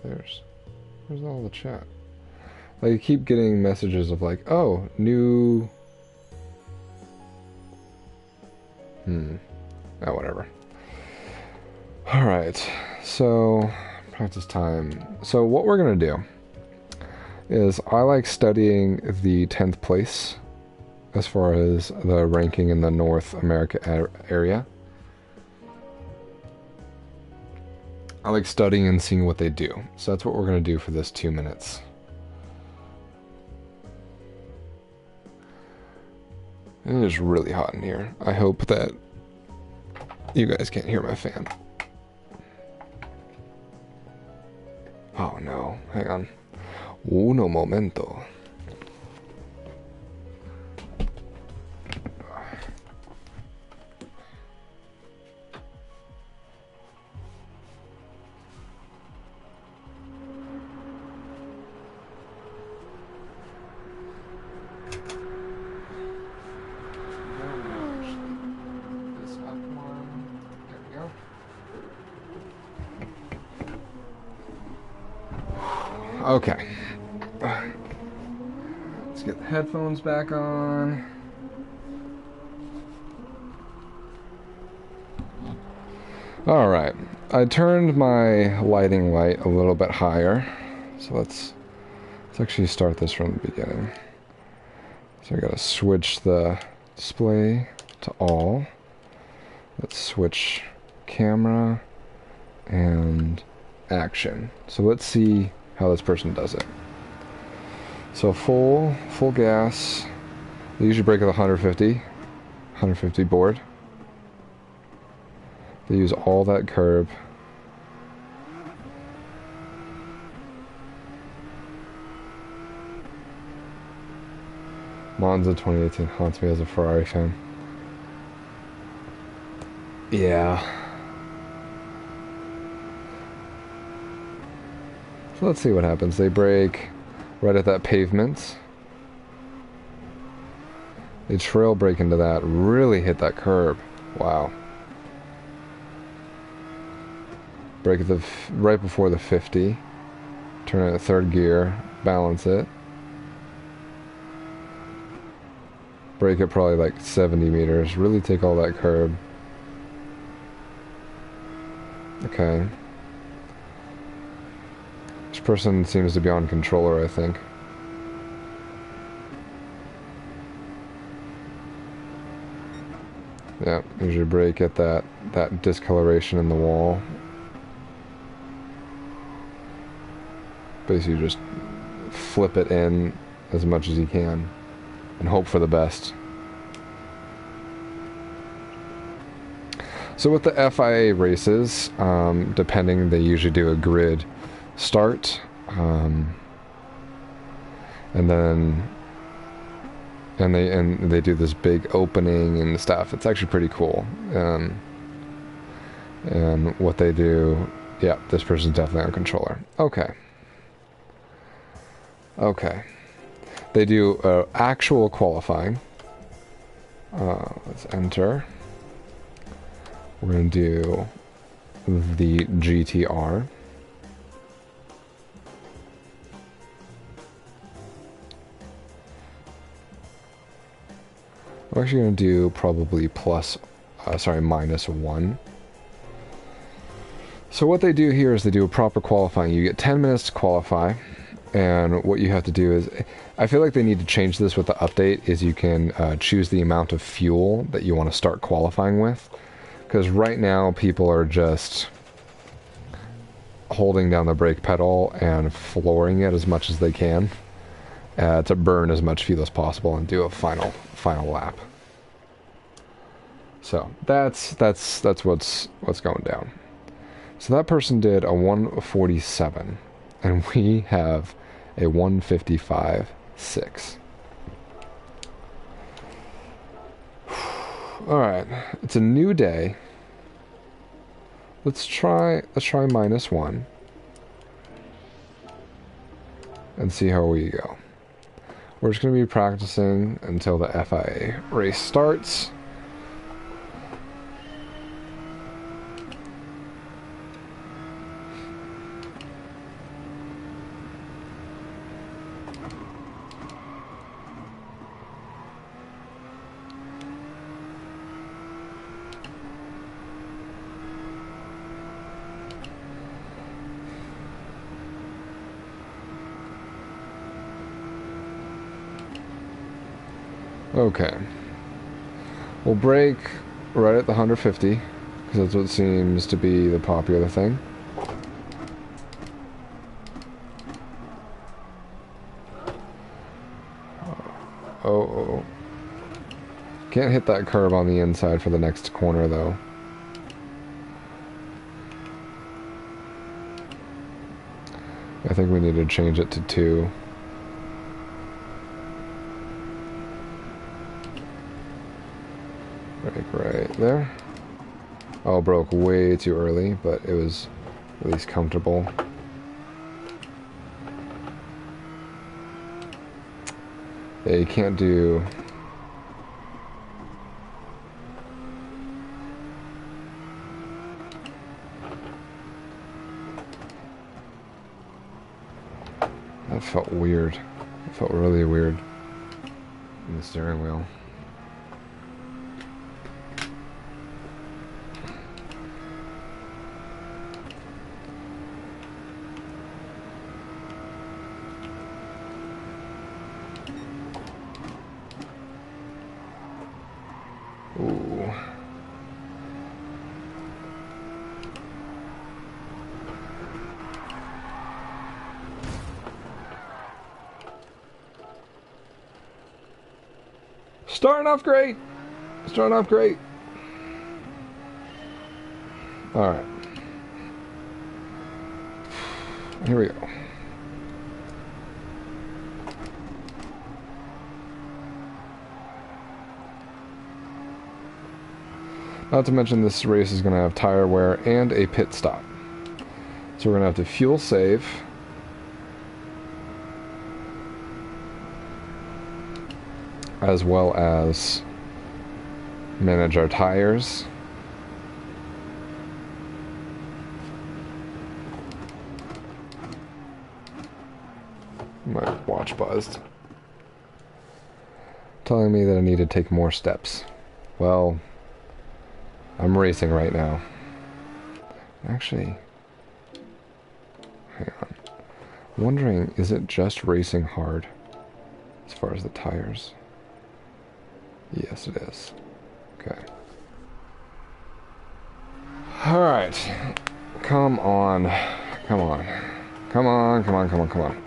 Where's all the chat? Like, I keep getting messages of like, oh, new... Oh, whatever. Alright, so... Practice time. So what we're going to do is I like studying the 10th place as far as the ranking in the North America area. I like studying and seeing what they do. So that's what we're going to do for this 2 minutes. It is really hot in here. I hope that you guys can't hear my fan. Oh no, hang on. Uno momento. Okay. Let's get the headphones back on. Alright. I turned my lighting light a little bit higher. So let's actually start this from the beginning. So I gotta switch the display to all. Let's switch camera and action. So let's see how this person does it. So full gas. They usually brake at 150 board. They use all that curb. Monza 2018 haunts me as a Ferrari fan. Yeah. So let's see what happens. They brake right at that pavement. They trail brake into that, really hit that curb. Wow. Brake at the right before the 50. Turn it to third gear, balance it. Brake at probably like 70 meters. Really take all that curb. Okay. This person seems to be on controller, I think. Yeah, usually brake at that discoloration in the wall. Basically just flip it in as much as you can and hope for the best. So with the FIA races, depending, they usually do a grid start, and they do this big opening and stuff. It's actually pretty cool. And what they do, yeah, this person's definitely on controller. Okay. They do actual qualifying. Let's enter. We're going to do the GTR. We're actually going to do probably -1. So what they do here is they do a proper qualifying. You get 10 minutes to qualify, and what you have to do is, I feel like they need to change this with the update, is you can choose the amount of fuel that you want to start qualifying with. Because right now, people are just holding down the brake pedal and flooring it as much as they can to burn as much fuel as possible and do a final lap. So that's what's going down. So that person did a 147, and we have a 155.6. All right, it's a new day. Let's try -1 and see how we go. We're just going to be practicing until the FIA race starts. Okay. We'll brake right at the 150, because that's what seems to be the popular thing. Oh. Can't hit that curb on the inside for the next corner, though. I think we need to change it to 2. Right there. Oh, broke way too early, but it was at least comfortable. Yeah, you can't do... That felt weird. It felt really weird in the steering wheel. Ooh. Starting off great. Starting off great. All right. Here we go. Not to mention this race is going to have tire wear and a pit stop. So we're going to have to fuel save. As well as manage our tires. My watch buzzed. Telling me that I need to take more steps. Well, I'm racing right now. Actually, hang on. I'm wondering, is it just racing hard as far as the tires? Yes, it is. Okay. Alright. Come on. Come on. Come on, come on, come on, come on.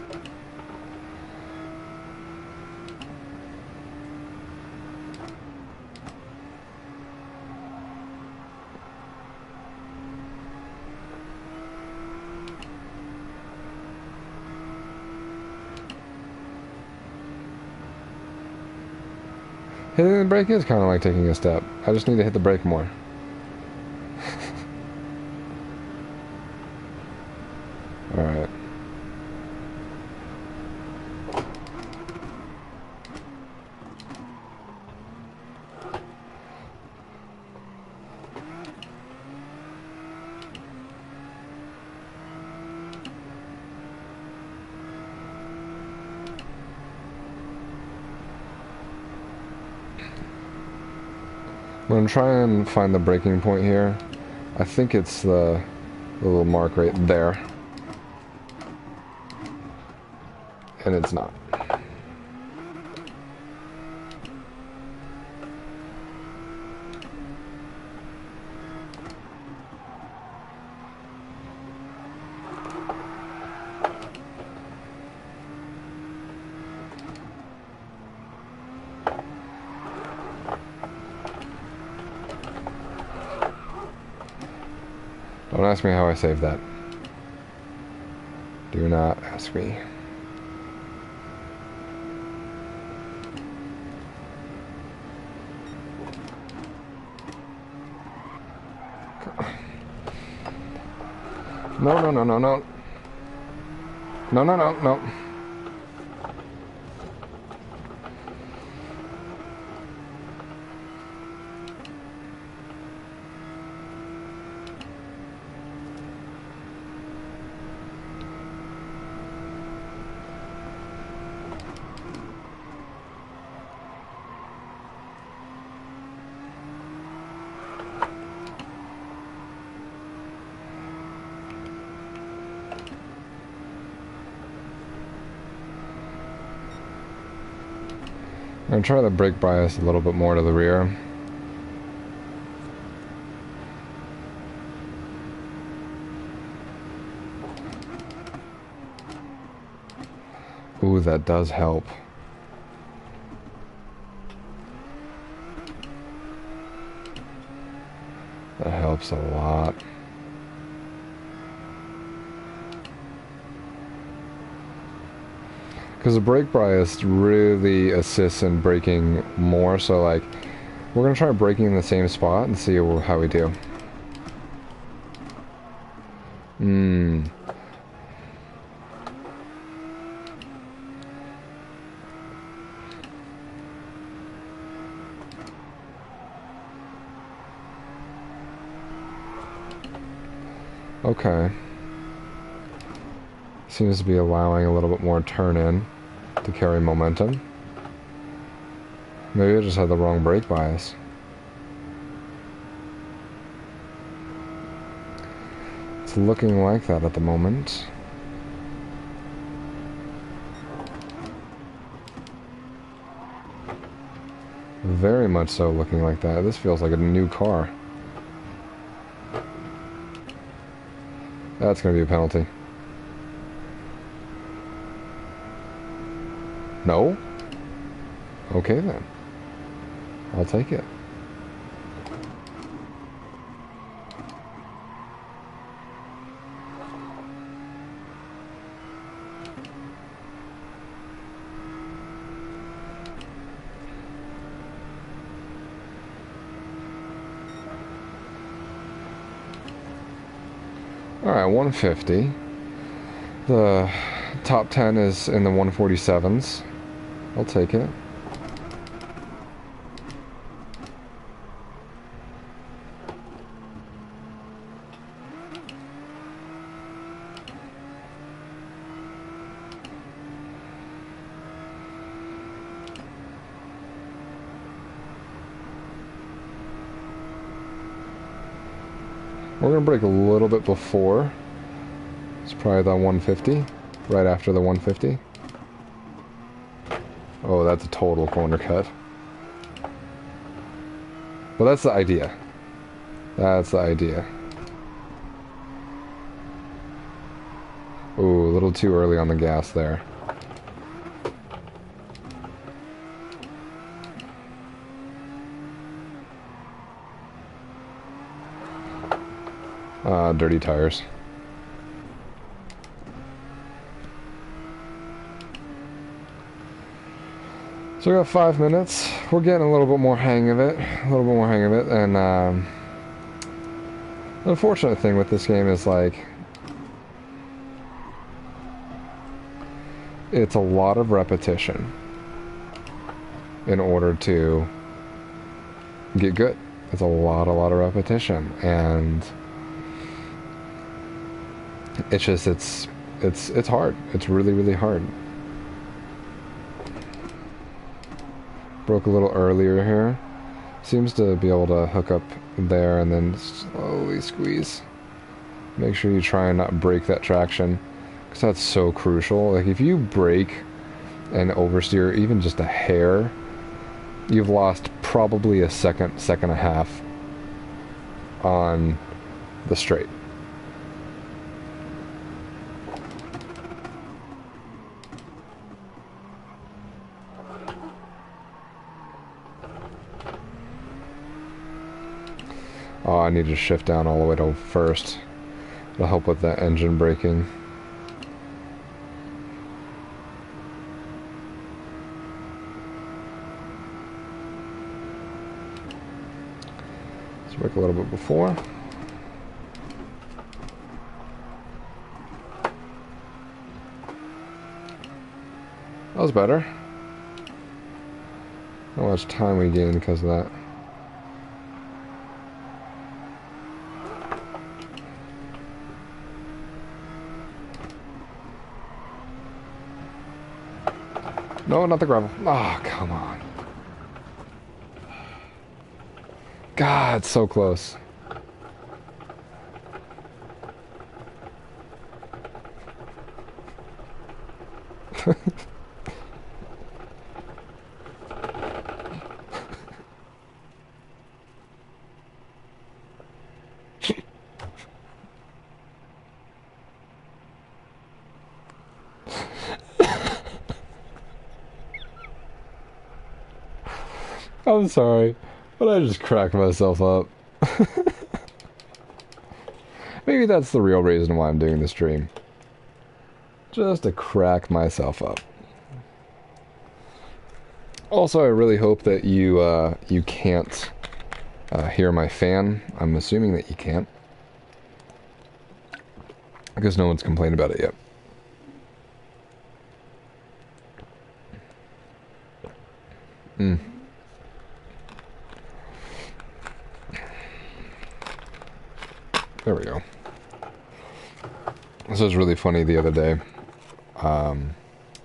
Hitting the brake is kind of like taking a step. I just need to hit the brake more. Alright. I'm going to try and find the braking point here. I think it's the little mark right there. And it's not. Don't ask me how I saved that. Do not ask me. No, no, no, no, no. No, no, no, no. I'm gonna try to brake bias a little bit more to the rear. Ooh, that does help. That helps a lot. Because the brake bias really assists in braking more, so like, we're gonna try braking in the same spot and see how we do. Okay. Seems to be allowing a little bit more turn in to carry momentum. Maybe I just had the wrong brake bias. It's looking like that at the moment. Very much so looking like that. This feels like a new car. That's going to be a penalty. No? Okay then. I'll take it. Alright, 150. The top 10 is in the 147s. I'll take it. We're going to brake a little bit before. It's probably the 150, right after the 150. Oh, that's a total corner cut. Well, that's the idea. That's the idea. Ooh, a little too early on the gas there. Dirty tires. So we got 5 minutes. We're getting a little bit more hang of it. And the unfortunate thing with this game is like, it's a lot of repetition in order to get good. It's a lot of repetition, and it's just it's hard. It's really hard. Broke a little earlier here. Seems to be able to hook up there and then slowly squeeze. Make sure you try and not break that traction, because that's so crucial. Like if you brake and oversteer even just a hair, you've lost probably a second and a half on the straight. Oh, I need to shift down all the way to first. It'll help with that engine braking. Let's brake a little bit before. That was better. How much time we gained because of that. No, not the gravel. Oh, come on. God, so close. I'm sorry, but I just cracked myself up. Maybe that's the real reason why I'm doing the stream. Just to crack myself up. Also, I really hope that you can't hear my fan. I'm assuming that you can't. Because no one's complained about it yet. There we go. This was really funny the other day. I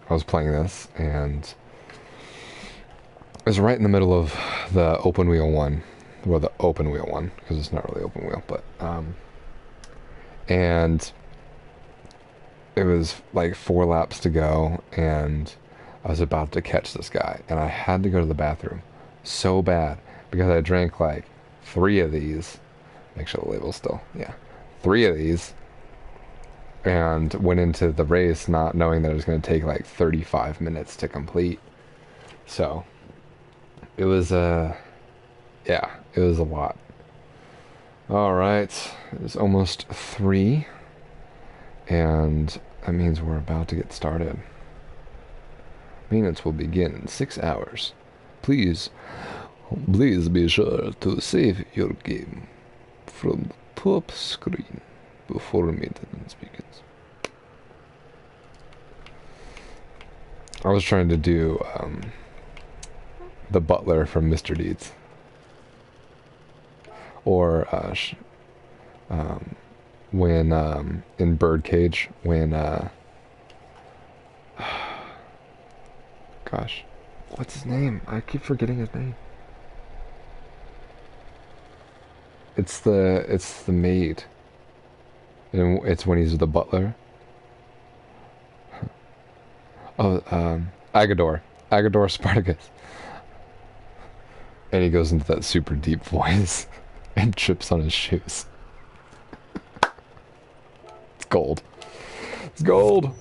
was playing this, and it was right in the middle of the open wheel one. Well, the open wheel one, because it's not really open wheel, but, and it was like 4 laps to go, and I was about to catch this guy, and I had to go to the bathroom so bad, because I drank like 3 of these. Make sure the label's still, yeah. 3 of these, and went into the race not knowing that it was going to take like 35 minutes to complete. So it was yeah, it was a lot. All right, it's almost 3, and that means we're about to get started. Maintenance will begin in 6 hours. Please be sure to save your game from the top screen before maintenance begins. I was trying to do the butler from Mr. Deeds, or when in Birdcage, when gosh, what's his name? I keep forgetting his name. It's the maid. And it's when he's the butler. Oh, Agador Spartacus. And he goes into that super deep voice and trips on his shoes. It's gold. It's gold.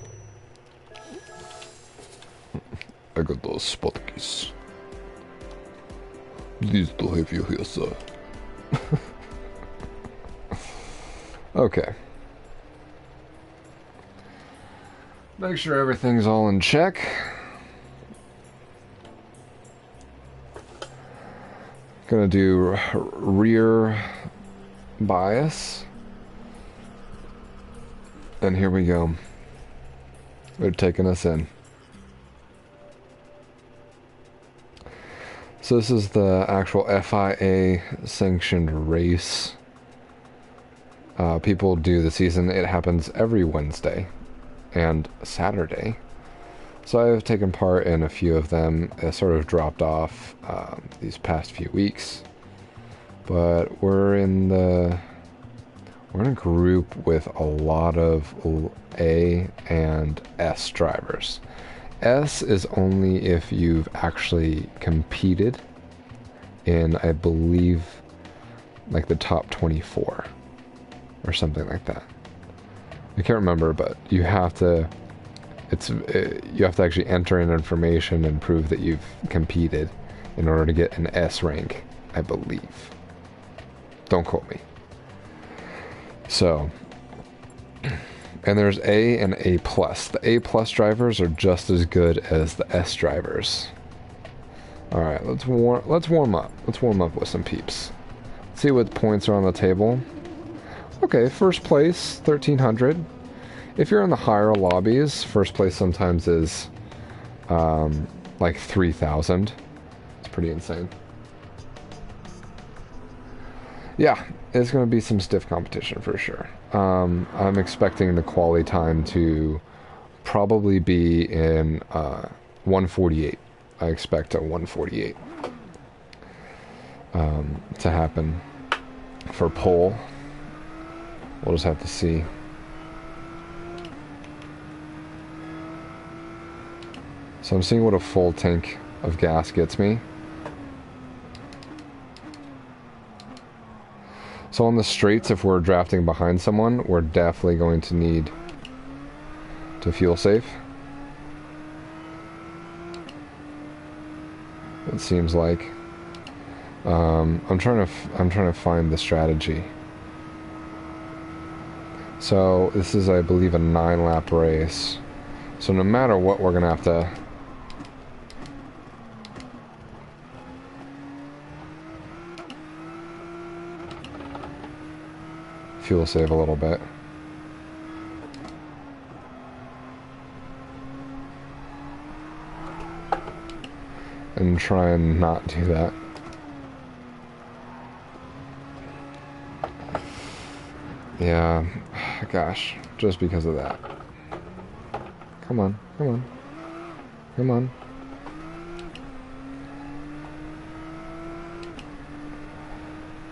Agador Spartacus. Please to have you here, sir. Okay. Make sure everything's all in check. Gonna do rear bias. And here we go. They're taking us in. So this is the actual FIA sanctioned race. People do the season. It happens every Wednesday and Saturday. So I've taken part in a few of them. It sort of dropped off these past few weeks. But we're in a group with a lot of A and S drivers. S is only if you've actually competed in, I believe, like the top 24 or something like that. I can't remember, but you have to you have to actually enter in information and prove that you've competed in order to get an S rank, I believe. Don't quote me. So, and there's A and A+. The A+ drivers are just as good as the S drivers. All right, let's warm up. Let's warm up with some peeps. Let's see what points are on the table. Okay, first place, 1,300. If you're in the higher lobbies, first place sometimes is like 3,000. It's pretty insane. Yeah, it's going to be some stiff competition for sure. I'm expecting the quali time to probably be in 148. I expect a 148 to happen for pole. We'll just have to see. So I'm seeing what a full tank of gas gets me. So on the straights, if we're drafting behind someone, we're definitely going to need to fuel safe. It seems like. I'm trying to find the strategy. So this is, I believe, a 9-lap race. So no matter what, we're gonna have to fuel save a little bit. And try and not do that. Yeah, gosh, just because of that. Come on, come on, come on.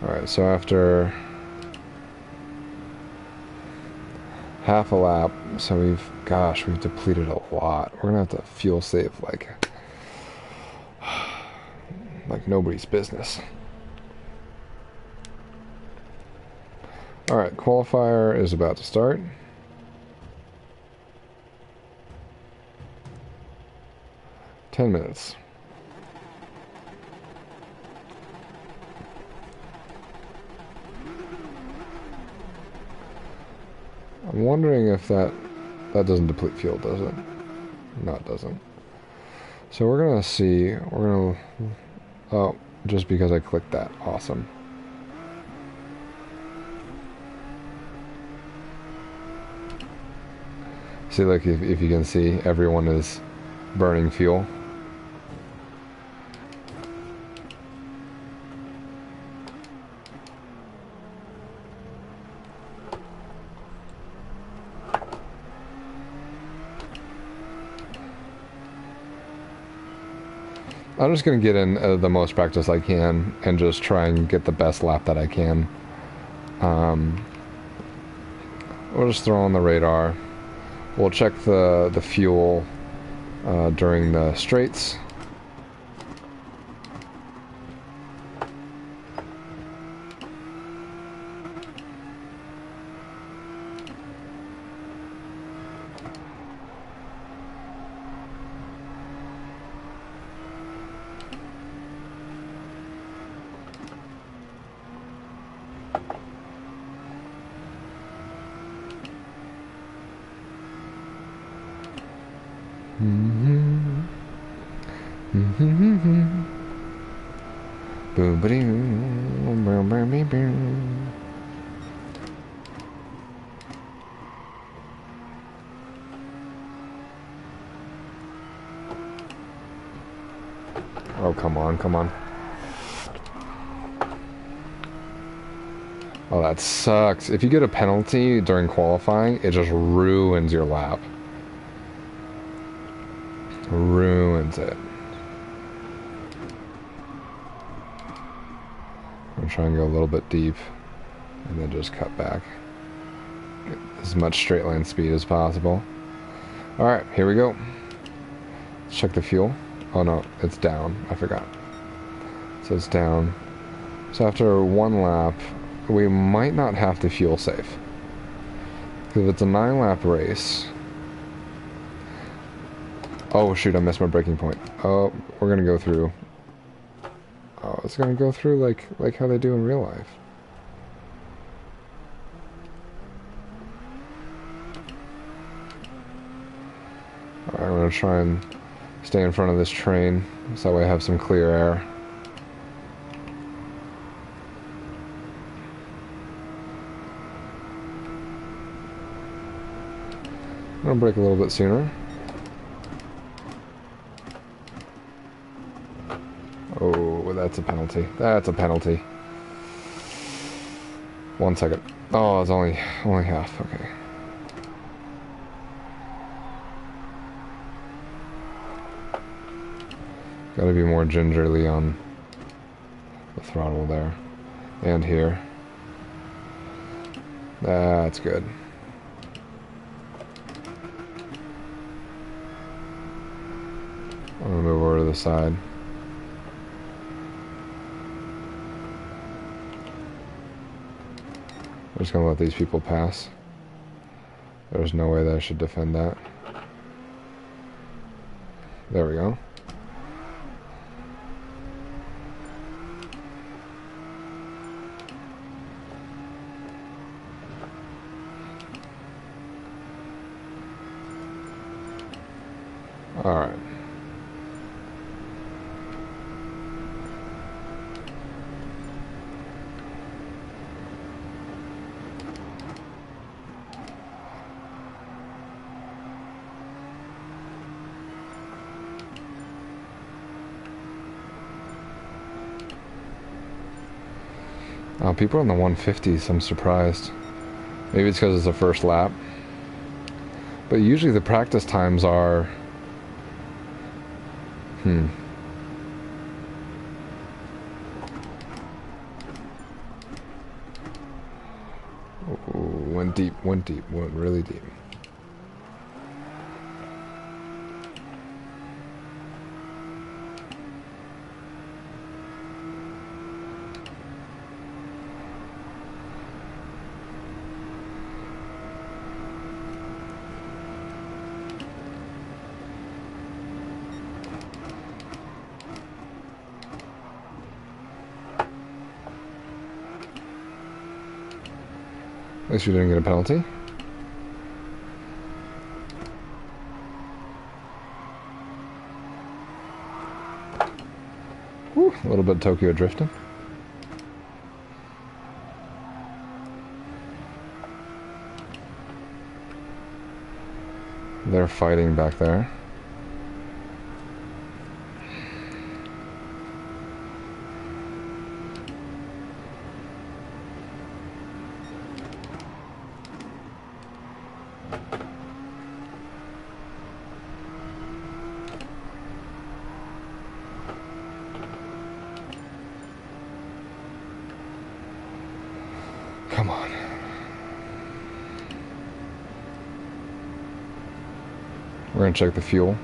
Alright, so after half a lap, so we've depleted a lot. We're gonna have to fuel save like nobody's business. Alright, qualifier is about to start. Ten minutes. I'm wondering if that doesn't deplete fuel, does it? No, it doesn't. So we're gonna see, oh, just because I clicked that, awesome. See, like, if you can see, everyone is burning fuel. I'm just going to get in the most practice I can and just try and get the best lap that I can. We'll just throw on the radar. We'll check the fuel during the straights. Oh, come on, come on. Oh, that sucks. If you get a penalty during qualifying, it just ruins your lap. Ruins it. I'm trying to go a little bit deep and then just cut back. Get as much straight line speed as possible. Alright, here we go. Let's check the fuel. Oh no, it's down. I forgot. So it's down. So after one lap, we might not have to fuel save. Because if it's a 9-lap race... Oh shoot, I missed my braking point. Oh, we're gonna go through. Oh, it's gonna go through like how they do in real life. Alright, I'm gonna try and stay in front of this train, so that way I have some clear air. I'm gonna brake a little bit sooner. Oh, that's a penalty. That's a penalty. 1 second. Oh, it's only half. Okay. Gotta be more gingerly on the throttle there. And here. That's good. I'm gonna move over to the side. I'm just gonna let these people pass. There's no way that I should defend that. There we go. Alright. Oh, people are in the 150s, I'm surprised. Maybe it's because it's the first lap. But usually the practice times are... Ooh, went deep, went really deep. At least you didn't get a penalty. Whew, a little bit of Tokyo drifting. They're fighting back there. Come on. We're gonna check the fuel.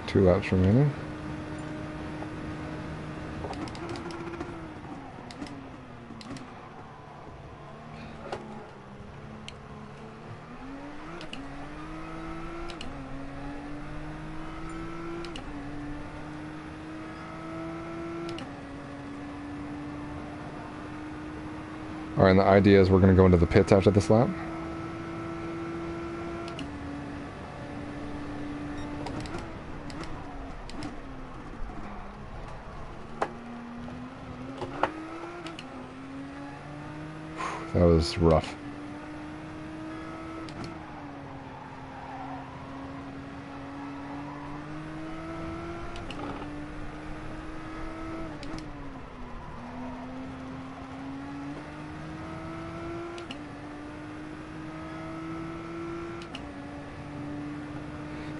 Two laps remaining. Alright, and the idea is we're going to go into the pits after this lap. That was rough.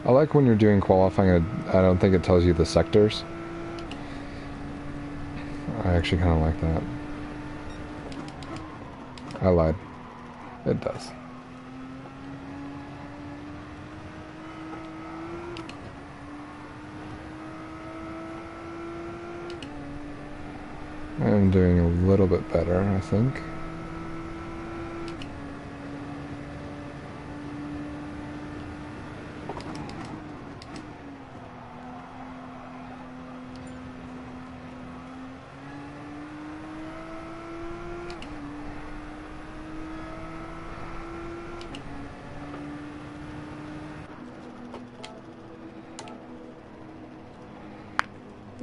I like when you're doing qualifying, I don't think it tells you the sectors. I actually kind of like that. I lied. It does. I'm doing a little bit better, I think.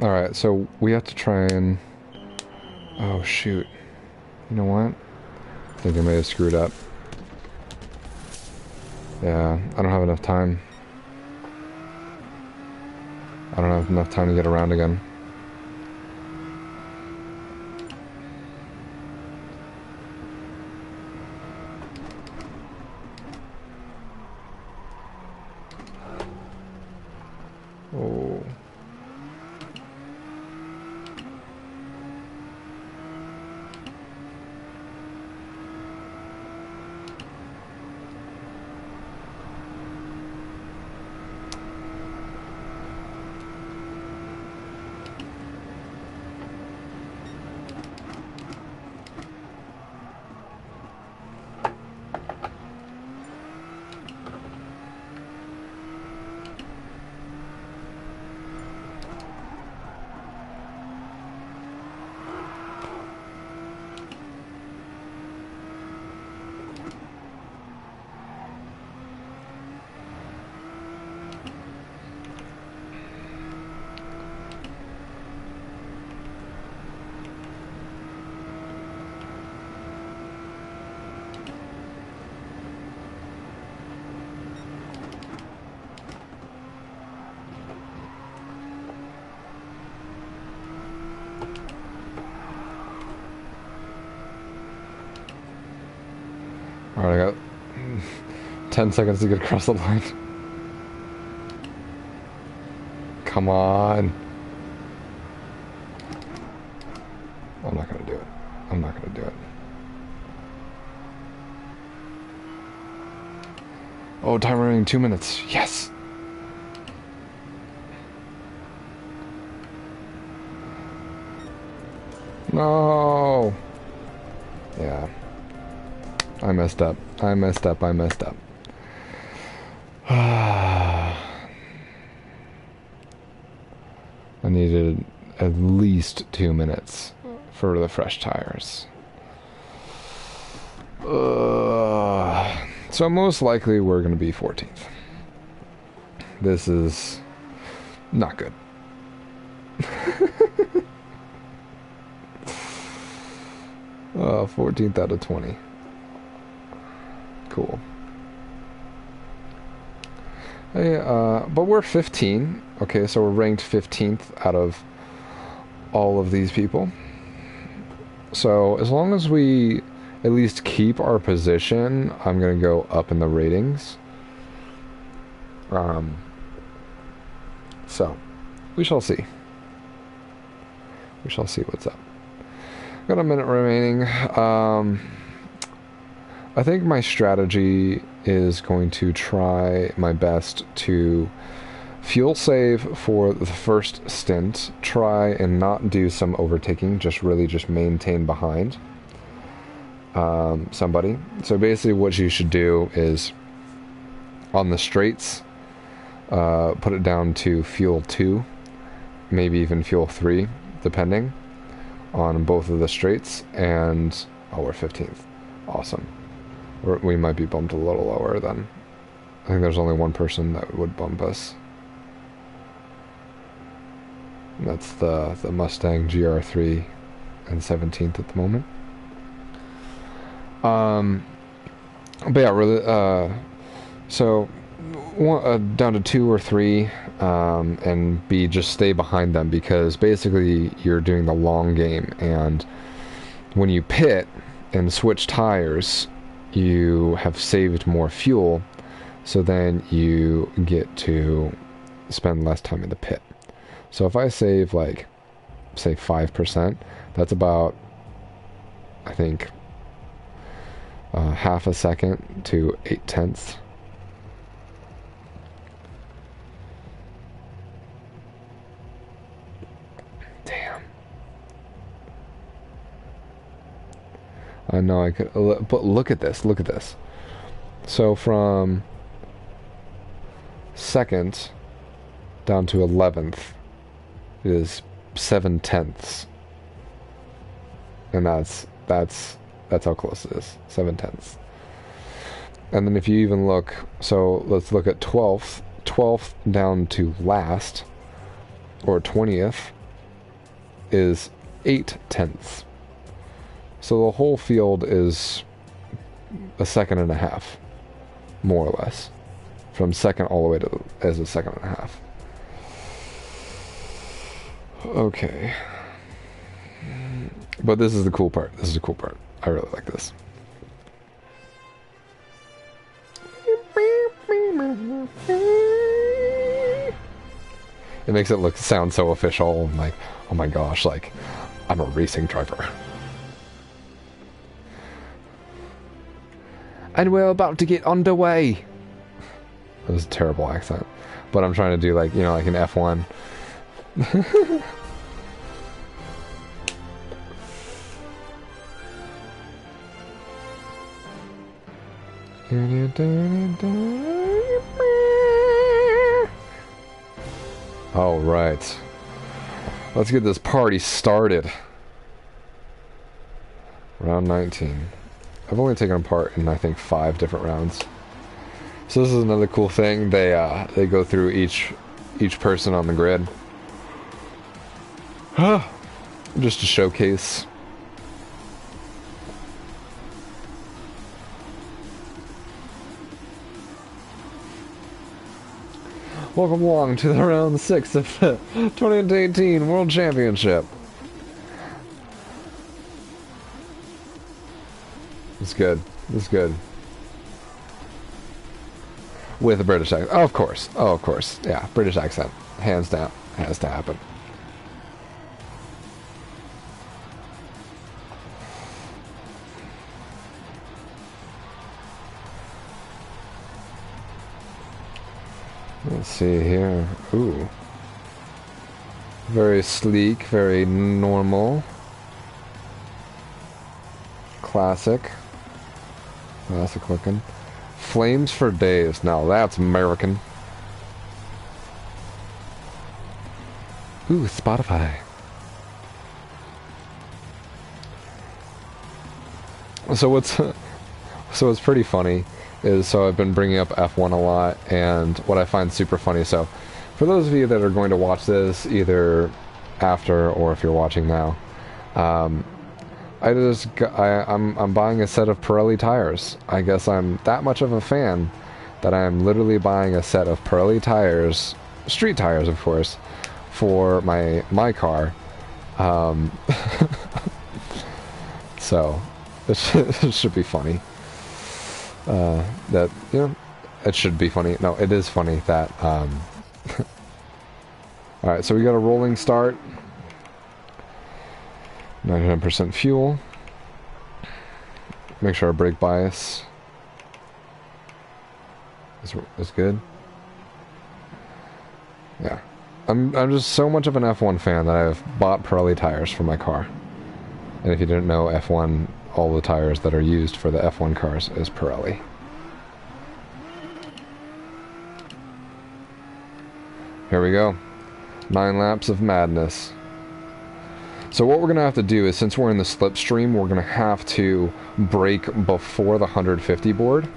Alright, so we have to try and... Oh, shoot. You know what? I think I may have screwed up. Yeah, I don't have enough time. I don't have enough time to get around again. Oh. Alright, I got 10 seconds to get across the line. Come on. I'm not gonna do it. I'm not gonna do it. Oh, time remaining 2 minutes. Yes! No! Yeah. I messed up. I messed up. I messed up. I needed at least 2 minutes for the fresh tires. So most likely we're going to be 14th. This is not good. 14th out of 20. Cool. Hey, but we're 15. Okay, so we're ranked 15th out of all of these people. So as long as we at least keep our position, I'm going to go up in the ratings. So we shall see. We shall see what's up. Got a minute remaining. I think my strategy is going to try my best to fuel save for the first stint, try and not do some overtaking, just really just maintain behind somebody. So basically what you should do is on the straights, put it down to fuel 2, maybe even fuel 3, depending on both of the straights, and oh, we're 15th. Awesome. We might be bumped a little lower then. I think there's only one person that would bump us. And that's the Mustang GR3 and 17th at the moment. But yeah, really, so down to 2 or 3, and B, just stay behind them, because basically you're doing the long game, and when you pit and switch tires, you have saved more fuel, so then you get to spend less time in the pit. So if I save, like, say 5%, that's about, I think, half a second to 0.8. Damn. I know I could, but look at this, look at this. So from 2nd down to 11th is 0.7. And that's how close it is, 0.7. And then if you even look, so let's look at 12th down to last, or 20th, is 0.8. So the whole field is 1.5 seconds, more or less, from second all the way to as 1.5 seconds. Okay. But this is the cool part. This is the cool part. I really like this. It makes it sound so official. I'm like, oh my gosh, like, I'm a racing driver. And we're about to get underway. That was a terrible accent. But I'm trying to do, like, you know, like an F1. All right. Let's get this party started. Round 19. I've only taken part in, I think, 5 different rounds. So this is another cool thing. They go through each person on the grid. Just to showcase. Welcome along to the round 6 of the 2018 World Championship. It's good. It's good. With a British accent. Oh, of course. Oh, of course. Yeah, British accent. Hands down. Has to happen. Let's see here. Ooh. Very sleek, very normal. Classic. Classic looking. Flames for days. Now that's American. Ooh, Spotify. So what's pretty funny is, so I've been bringing up F1 a lot, and what I find super funny, so for those of you that are going to watch this either after or if you're watching now, I'm buying a set of Pirelli tires. I guess I'm that much of a fan that I'm literally buying a set of Pirelli tires, street tires of course, for my car. So it should be funny. That, you know, it should be funny. No, it is funny that, alright, so we got a rolling start. 99% fuel. Make sure our brake bias is good. Yeah. I'm just so much of an F1 fan that I've bought Pirelli tires for my car. And if you didn't know, F1, all the tires that are used for the F1 cars is Pirelli. Here we go. 9 laps of madness. So what we're going to have to do is, since we're in the slipstream, we're going to have to brake before the 150 board.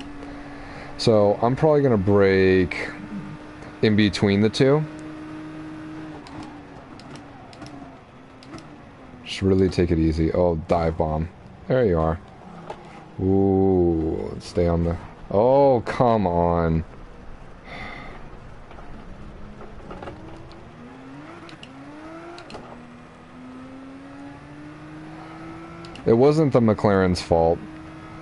So I'm probably going to brake in between the two. Just really take it easy. Oh, dive bomb. There you are. Ooh, let's stay on the... Oh, come on. It wasn't the McLaren's fault,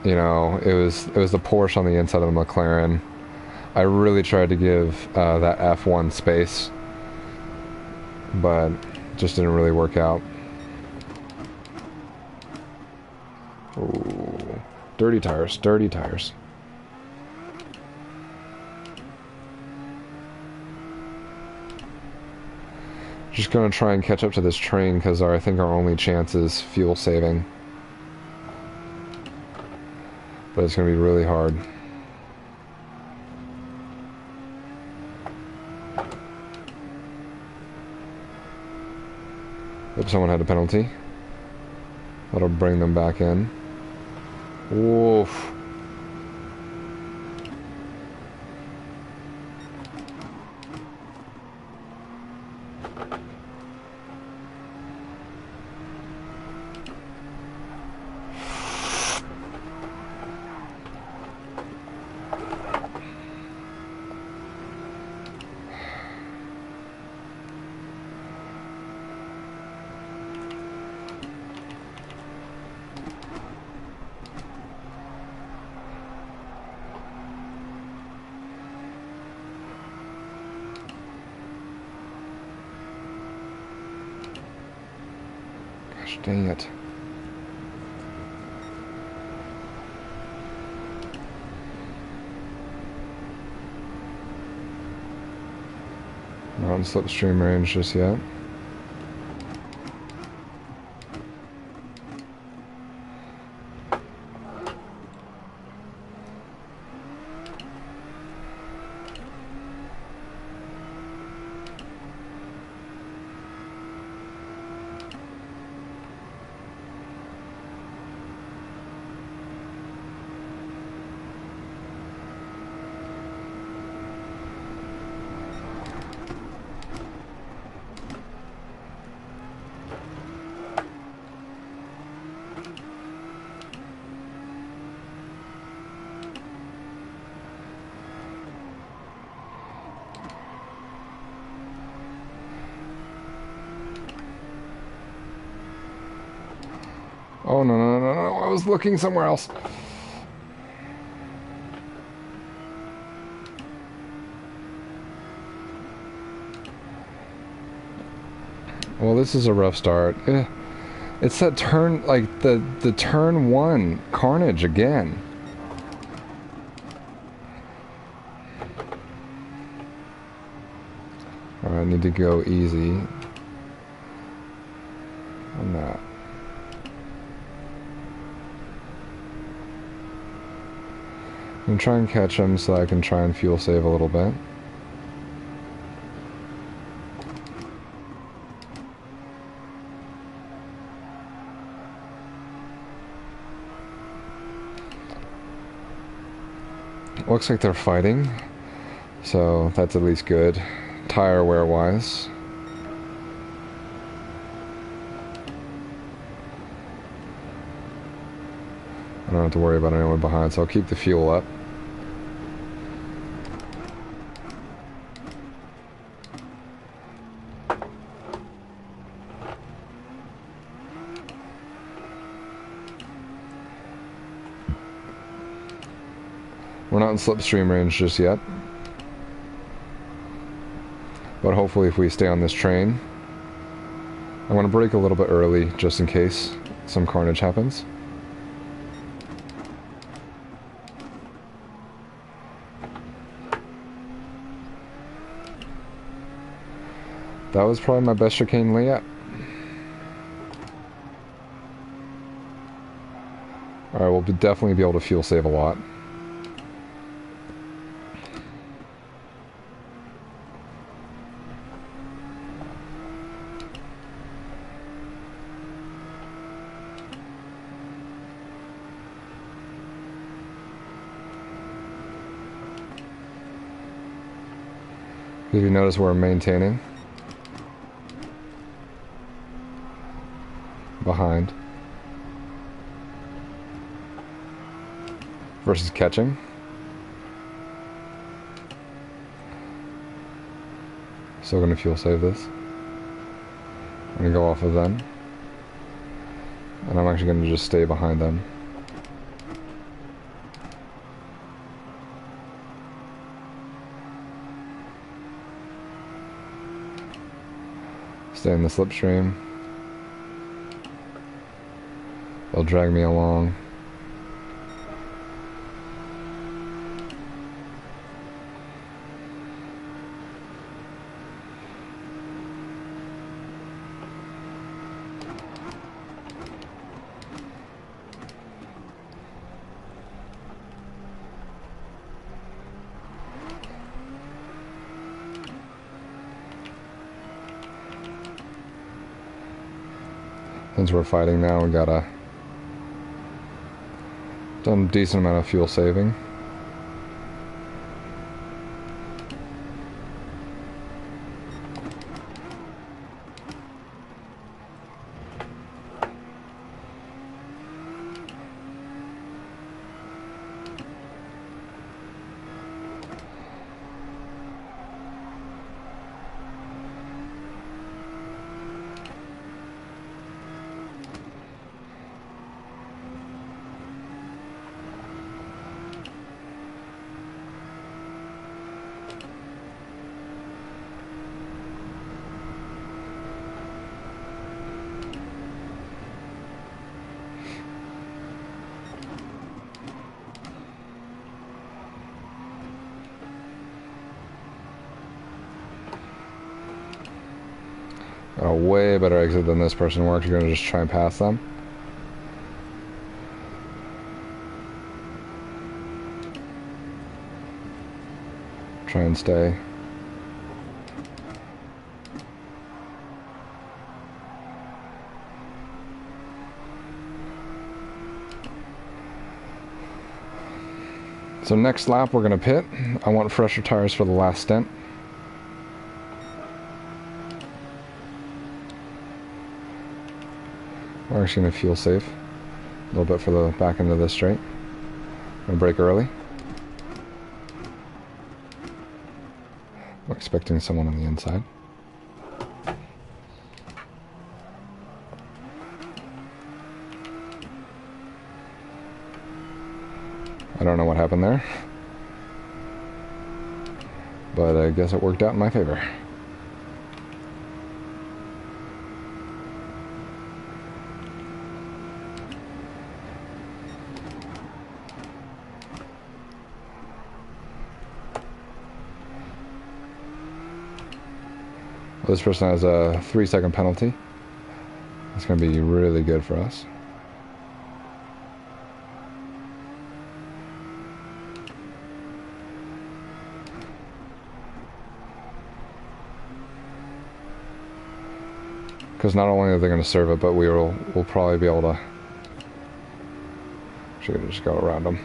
you know. It was the Porsche on the inside of the McLaren. I really tried to give that F1 space, but just didn't really work out. Ooh, dirty tires, dirty tires. Just gonna try and catch up to this train because I think our only chance is fuel saving. But it's going to be really hard. If someone had a penalty, that'll bring them back in. Oof. Dang it. Not in slipstream range just yet. Oh, no, no, no, no, I was looking somewhere else. Well, this is a rough start. It's that turn, like, the turn one carnage again. Alright, I need to go easy on that. I'm gonna try and catch him so I can try and fuel save a little bit. Looks like they're fighting, so that's at least good, tire wear wise. I don't have to worry about anyone behind, so I'll keep the fuel up. We're not in slipstream range just yet. But hopefully if we stay on this train, I want to brake a little bit early just in case some carnage happens. That was probably my best chicane yet. Alright, we'll definitely be able to fuel save a lot. If you notice, we're maintaining behind versus catching. Still gonna fuel save this. I'm gonna go off of them, and I'm actually gonna just stay behind them. Stay in the slipstream. They'll drag me along. Since we're fighting now, we gotta done a decent amount of fuel saving. A way better exit than this person. We're actually going to just try and pass them. Try and stay. So next lap we're going to pit. I want fresher tires for the last stint. We're actually going to fuel save a little bit for the back end of this straight. I'm going to brake early. We're expecting someone on the inside. I don't know what happened there, but I guess it worked out in my favor. This person has a 3-second penalty. That's going to be really good for us. Because not only are they going to serve it, but we'll probably be able to... Should just go around them.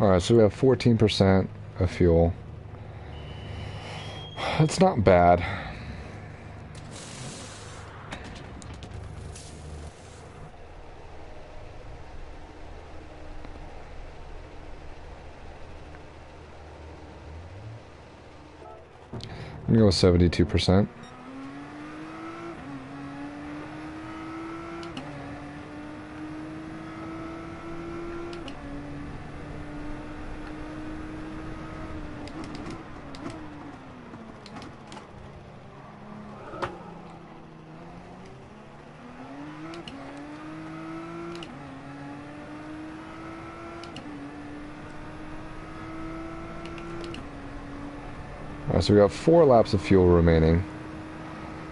Alright, so we have 14% of fuel. It's not bad. I'm gonna go with 72%. Alright, so we got 4 laps of fuel remaining.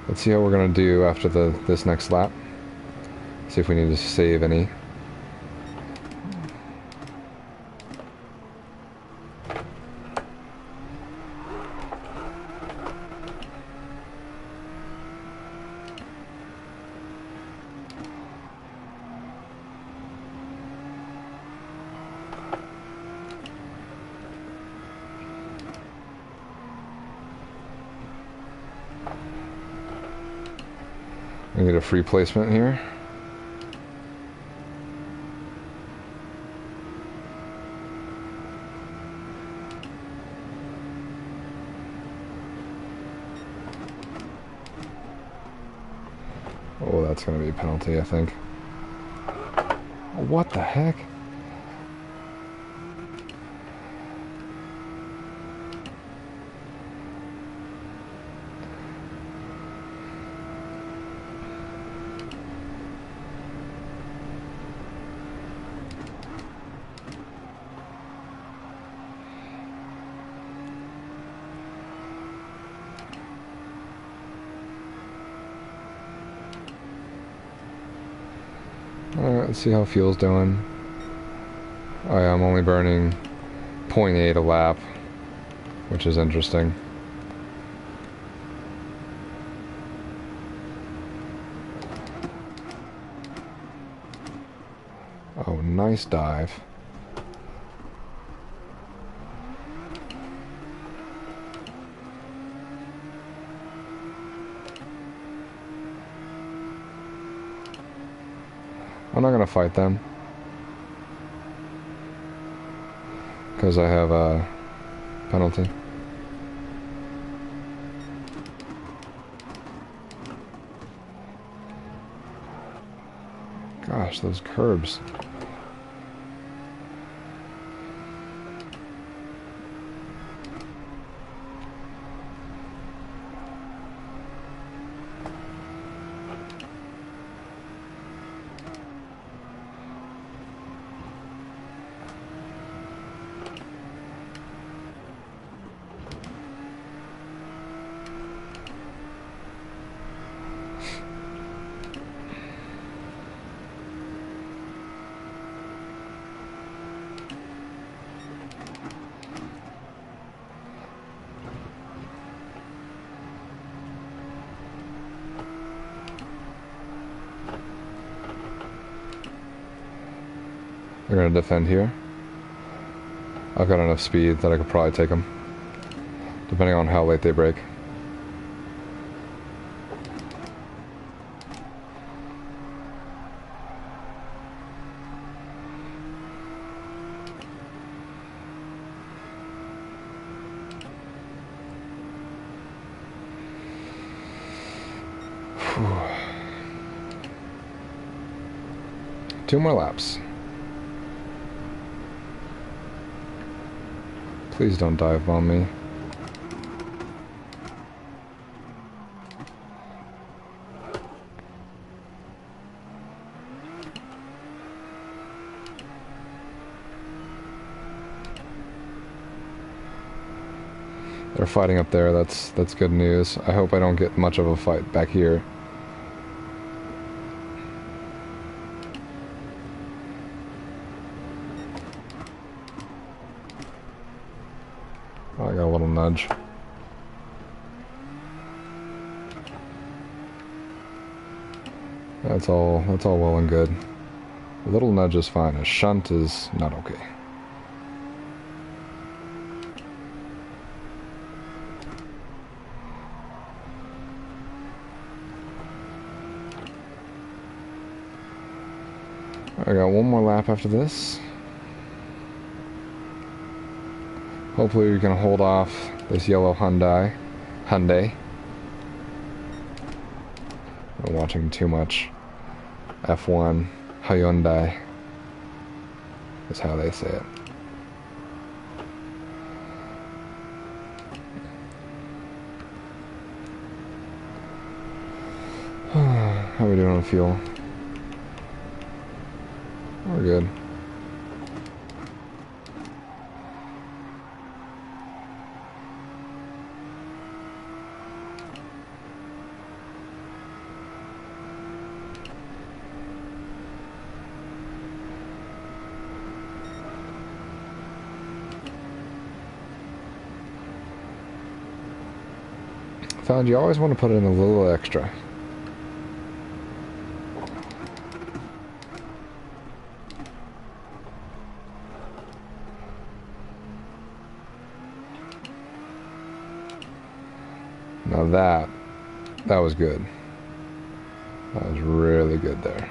Let's see how we're gonna do after this next lap. See if we need to save any. I get a free placement here. Oh, that's going to be a penalty, I think. What the heck? Alright, let's see how fuel's doing. Oh yeah, I'm only burning 0.8 a lap, which is interesting. Oh, nice dive. I'm not gonna fight them because I have a penalty. Gosh, those curbs. They're gonna defend here. I've got enough speed that I could probably take them, depending on how late they break. 2 more laps. Please don't dive bomb me. They're fighting up there. That's good news. I hope I don't get much of a fight back here. Oh, I got a little nudge. That's all well and good. A little nudge is fine. A shunt is not okay. I got 1 more lap after this. Hopefully we can hold off this yellow Hyundai. I'm watching too much F1 Hyundai is how they say it. How are we doing on fuel? We're good. Found you always want to put in a little extra. Now that was good. That was really good there.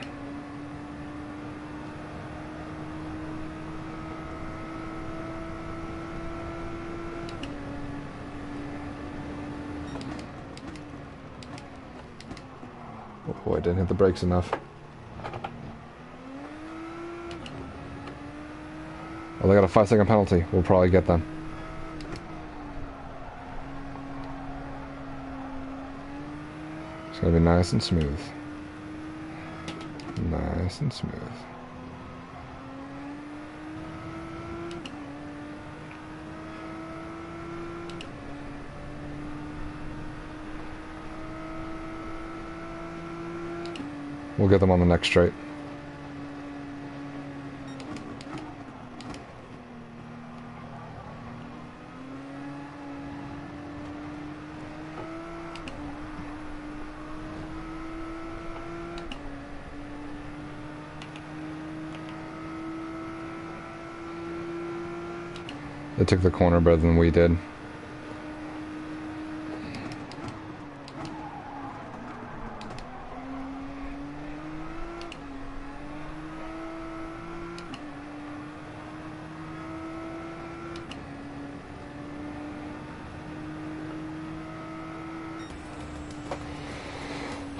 Oh boy, I didn't hit the brakes enough. Oh, they got a 5-second penalty. We'll probably get them. It's gonna be nice and smooth. Nice and smooth. We'll get them on the next straight. They took the corner better than we did.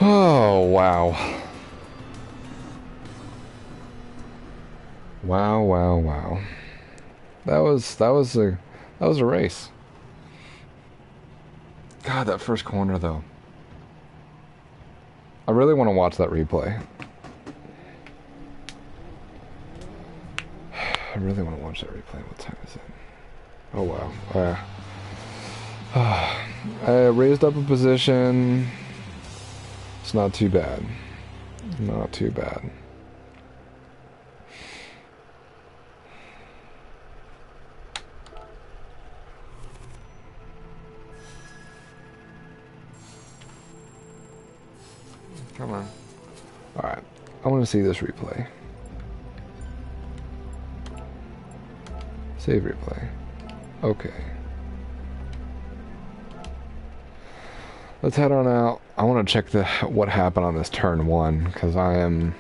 Oh, wow. Wow, wow, wow. That was a race. God, that first corner though. I really want to watch that replay. I really want to watch that replay. What time is it? Oh wow. I raised up a position. It's not too bad. Not too bad. Come on. Alright. I want to see this replay. Save replay. Okay. Let's head on out. I want to check what happened on this turn 1 because I am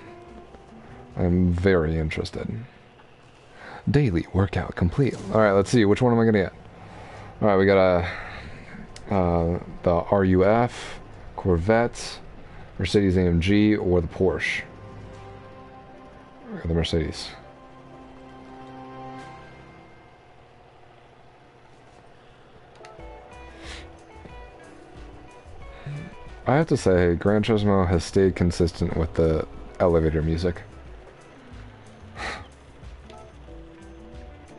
very interested. Daily workout complete. All right, let's see which one am I gonna get. All right, we got the RUF, Corvette, Mercedes AMG, or the Porsche. Or the Mercedes. I have to say, Gran Turismo has stayed consistent with the elevator music.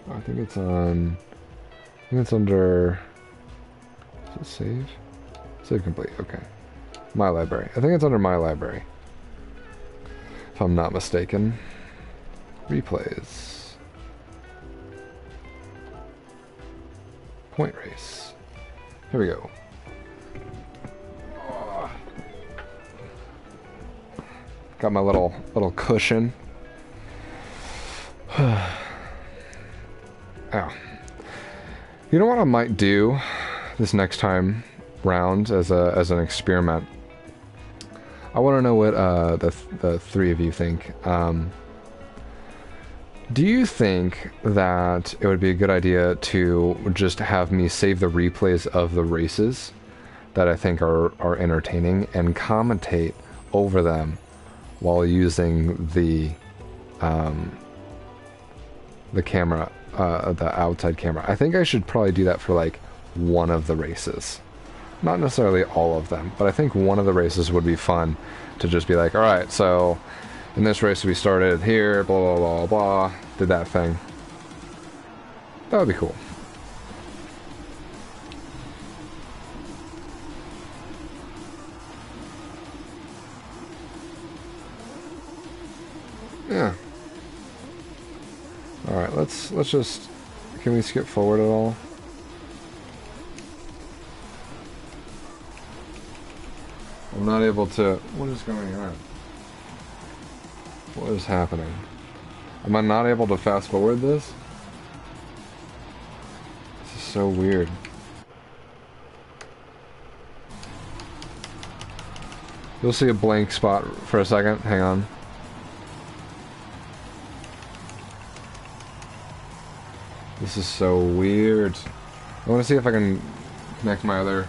I think it's on... I think it's under... Is it save? Save complete, okay. My library. I think it's under my library. If I'm not mistaken. Replays. Point race. Here we go. Got my little cushion. Ow. You know what I might do this next time round as an experiment? I want to know what the three of you think. Do you think that it would be a good idea to just have me save the replays of the races that I think are entertaining and commentate over them while using the camera, the outside camera? I think I should probably do that for like one of the races. Not necessarily all of them, but I think one of the races would be fun to just be like, alright, so in this race we started here, blah, blah, blah, blah, did that thing. That would be cool. Yeah. Alright, let's just... Can we skip forward at all? I'm not able to... What is going on? What is happening? Am I not able to fast forward this? This is so weird. You'll see a blank spot for a second. Hang on. This is so weird. I want to see if I can connect my other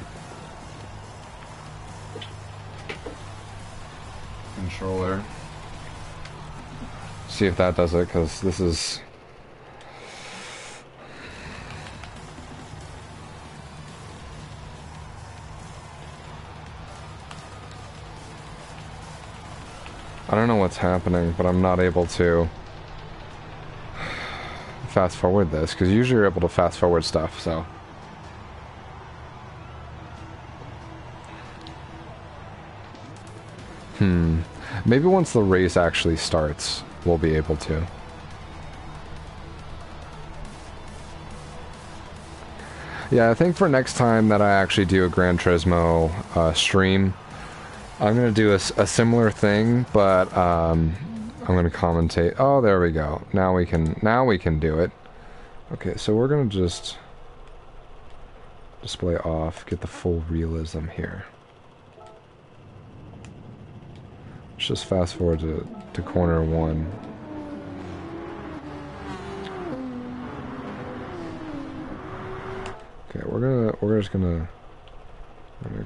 controller. See if that does it, because this is... I don't know what's happening, but I'm not able to fast forward this, because usually you're able to fast forward stuff, so... Maybe once the race actually starts, we'll be able to. Yeah, I think for next time that I actually do a Gran Turismo stream, I'm going to do a similar thing, but I'm going to commentate. Oh, there we go. Now we can do it. Okay, so we're going to just display off, get the full realism here. Let's just fast forward to corner 1. Okay, we're just gonna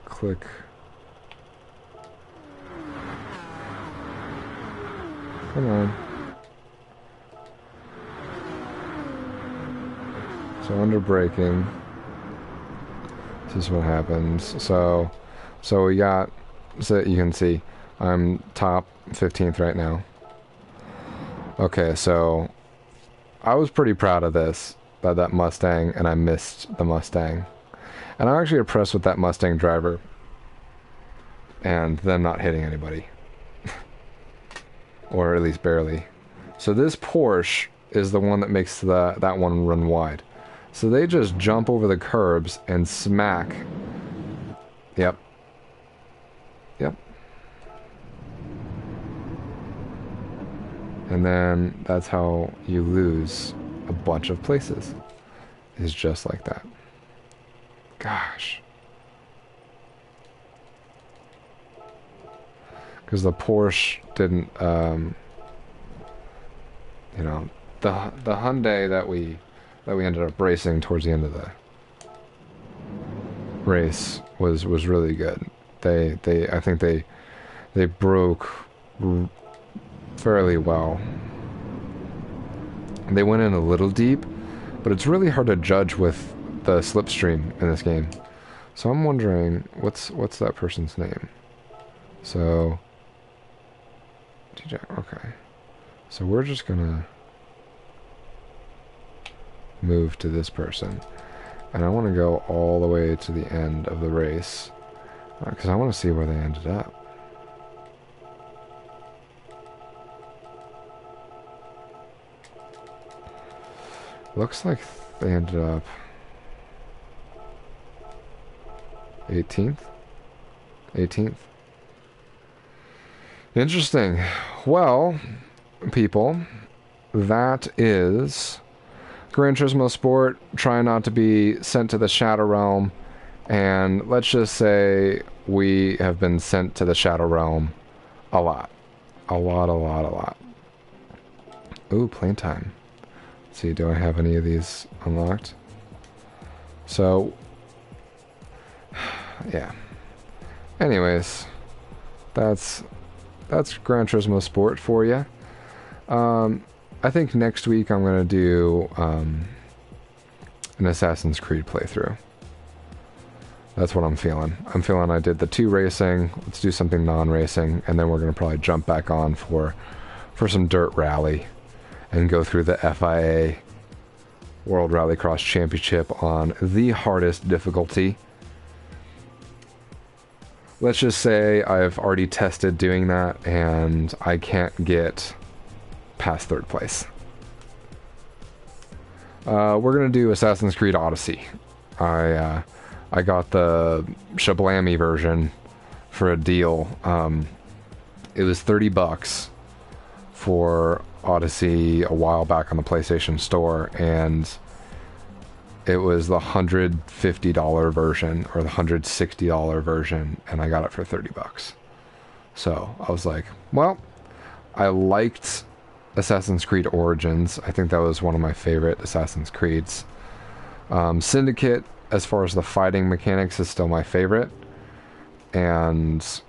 click. Come on. So under braking, this is what happens. So we got, so you can see I'm top 15th right now. Okay, so I was pretty proud of this, that Mustang, and I missed the Mustang. And I'm actually impressed with that Mustang driver and them not hitting anybody. Or at least barely. So this Porsche is the one that makes that one run wide. So they just jump over the curbs and smack. Yep. Yep. And then that's how you lose a bunch of places. Is just like that. Gosh. Because the Porsche didn't, you know, the Hyundai that we ended up racing towards the end of the race was really good. I think they broke fairly well. They went in a little deep, but it's really hard to judge with the slipstream in this game. So I'm wondering, what's that person's name? So, DJ, okay. So we're just gonna move to this person. And I want to go all the way to the end of the race. Because I want to see where they ended up. Looks like they ended up 18th? 18th? Interesting. Well, people, that is Gran Turismo Sport. Try not to be sent to the Shadow Realm. And let's just say we have been sent to the Shadow Realm a lot. A lot. Ooh, playtime. Let's see, do I have any of these unlocked? So, yeah. Anyways, that's Gran Turismo Sport for you. I think next week I'm going to do an Assassin's Creed playthrough. That's what I'm feeling. I'm feeling I did the 2 racing. Let's do something non-racing, and then we're going to probably jump back on for some dirt rally and go through the FIA World Rallycross Championship on the hardest difficulty. Let's just say I've already tested doing that, and I can't get past 3rd place. We're going to do Assassin's Creed Odyssey. I got the Shablammy version for a deal. It was $30 for Odyssey a while back on the PlayStation Store, and it was the $150 version or the $160 version, and I got it for $30. So I was like, well, I liked Assassin's Creed Origins. I think that was one of my favorite Assassin's Creeds. Syndicate, as far as the fighting mechanics, is still my favorite, and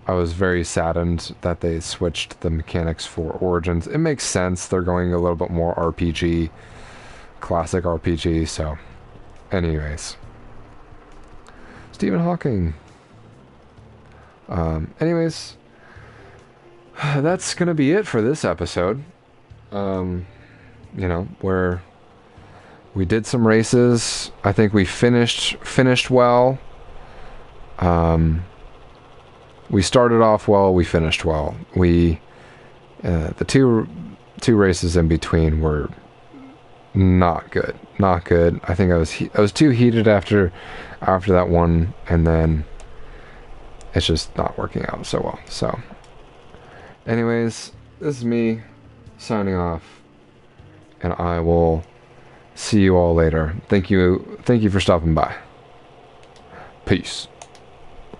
I was very saddened that they switched the mechanics for Origins. It makes sense. They're going a little bit more RPG, classic RPG, so anyways. Stephen Hawking. Anyways, that's going to be it for this episode. You know, where we did some races. I think we finished well. We started off well, we finished well. We the two races in between were not good. Not good. I think I was too heated after that one, and then it's just not working out so well. So anyways, this is me signing off, and I will see you all later. Thank you for stopping by. Peace.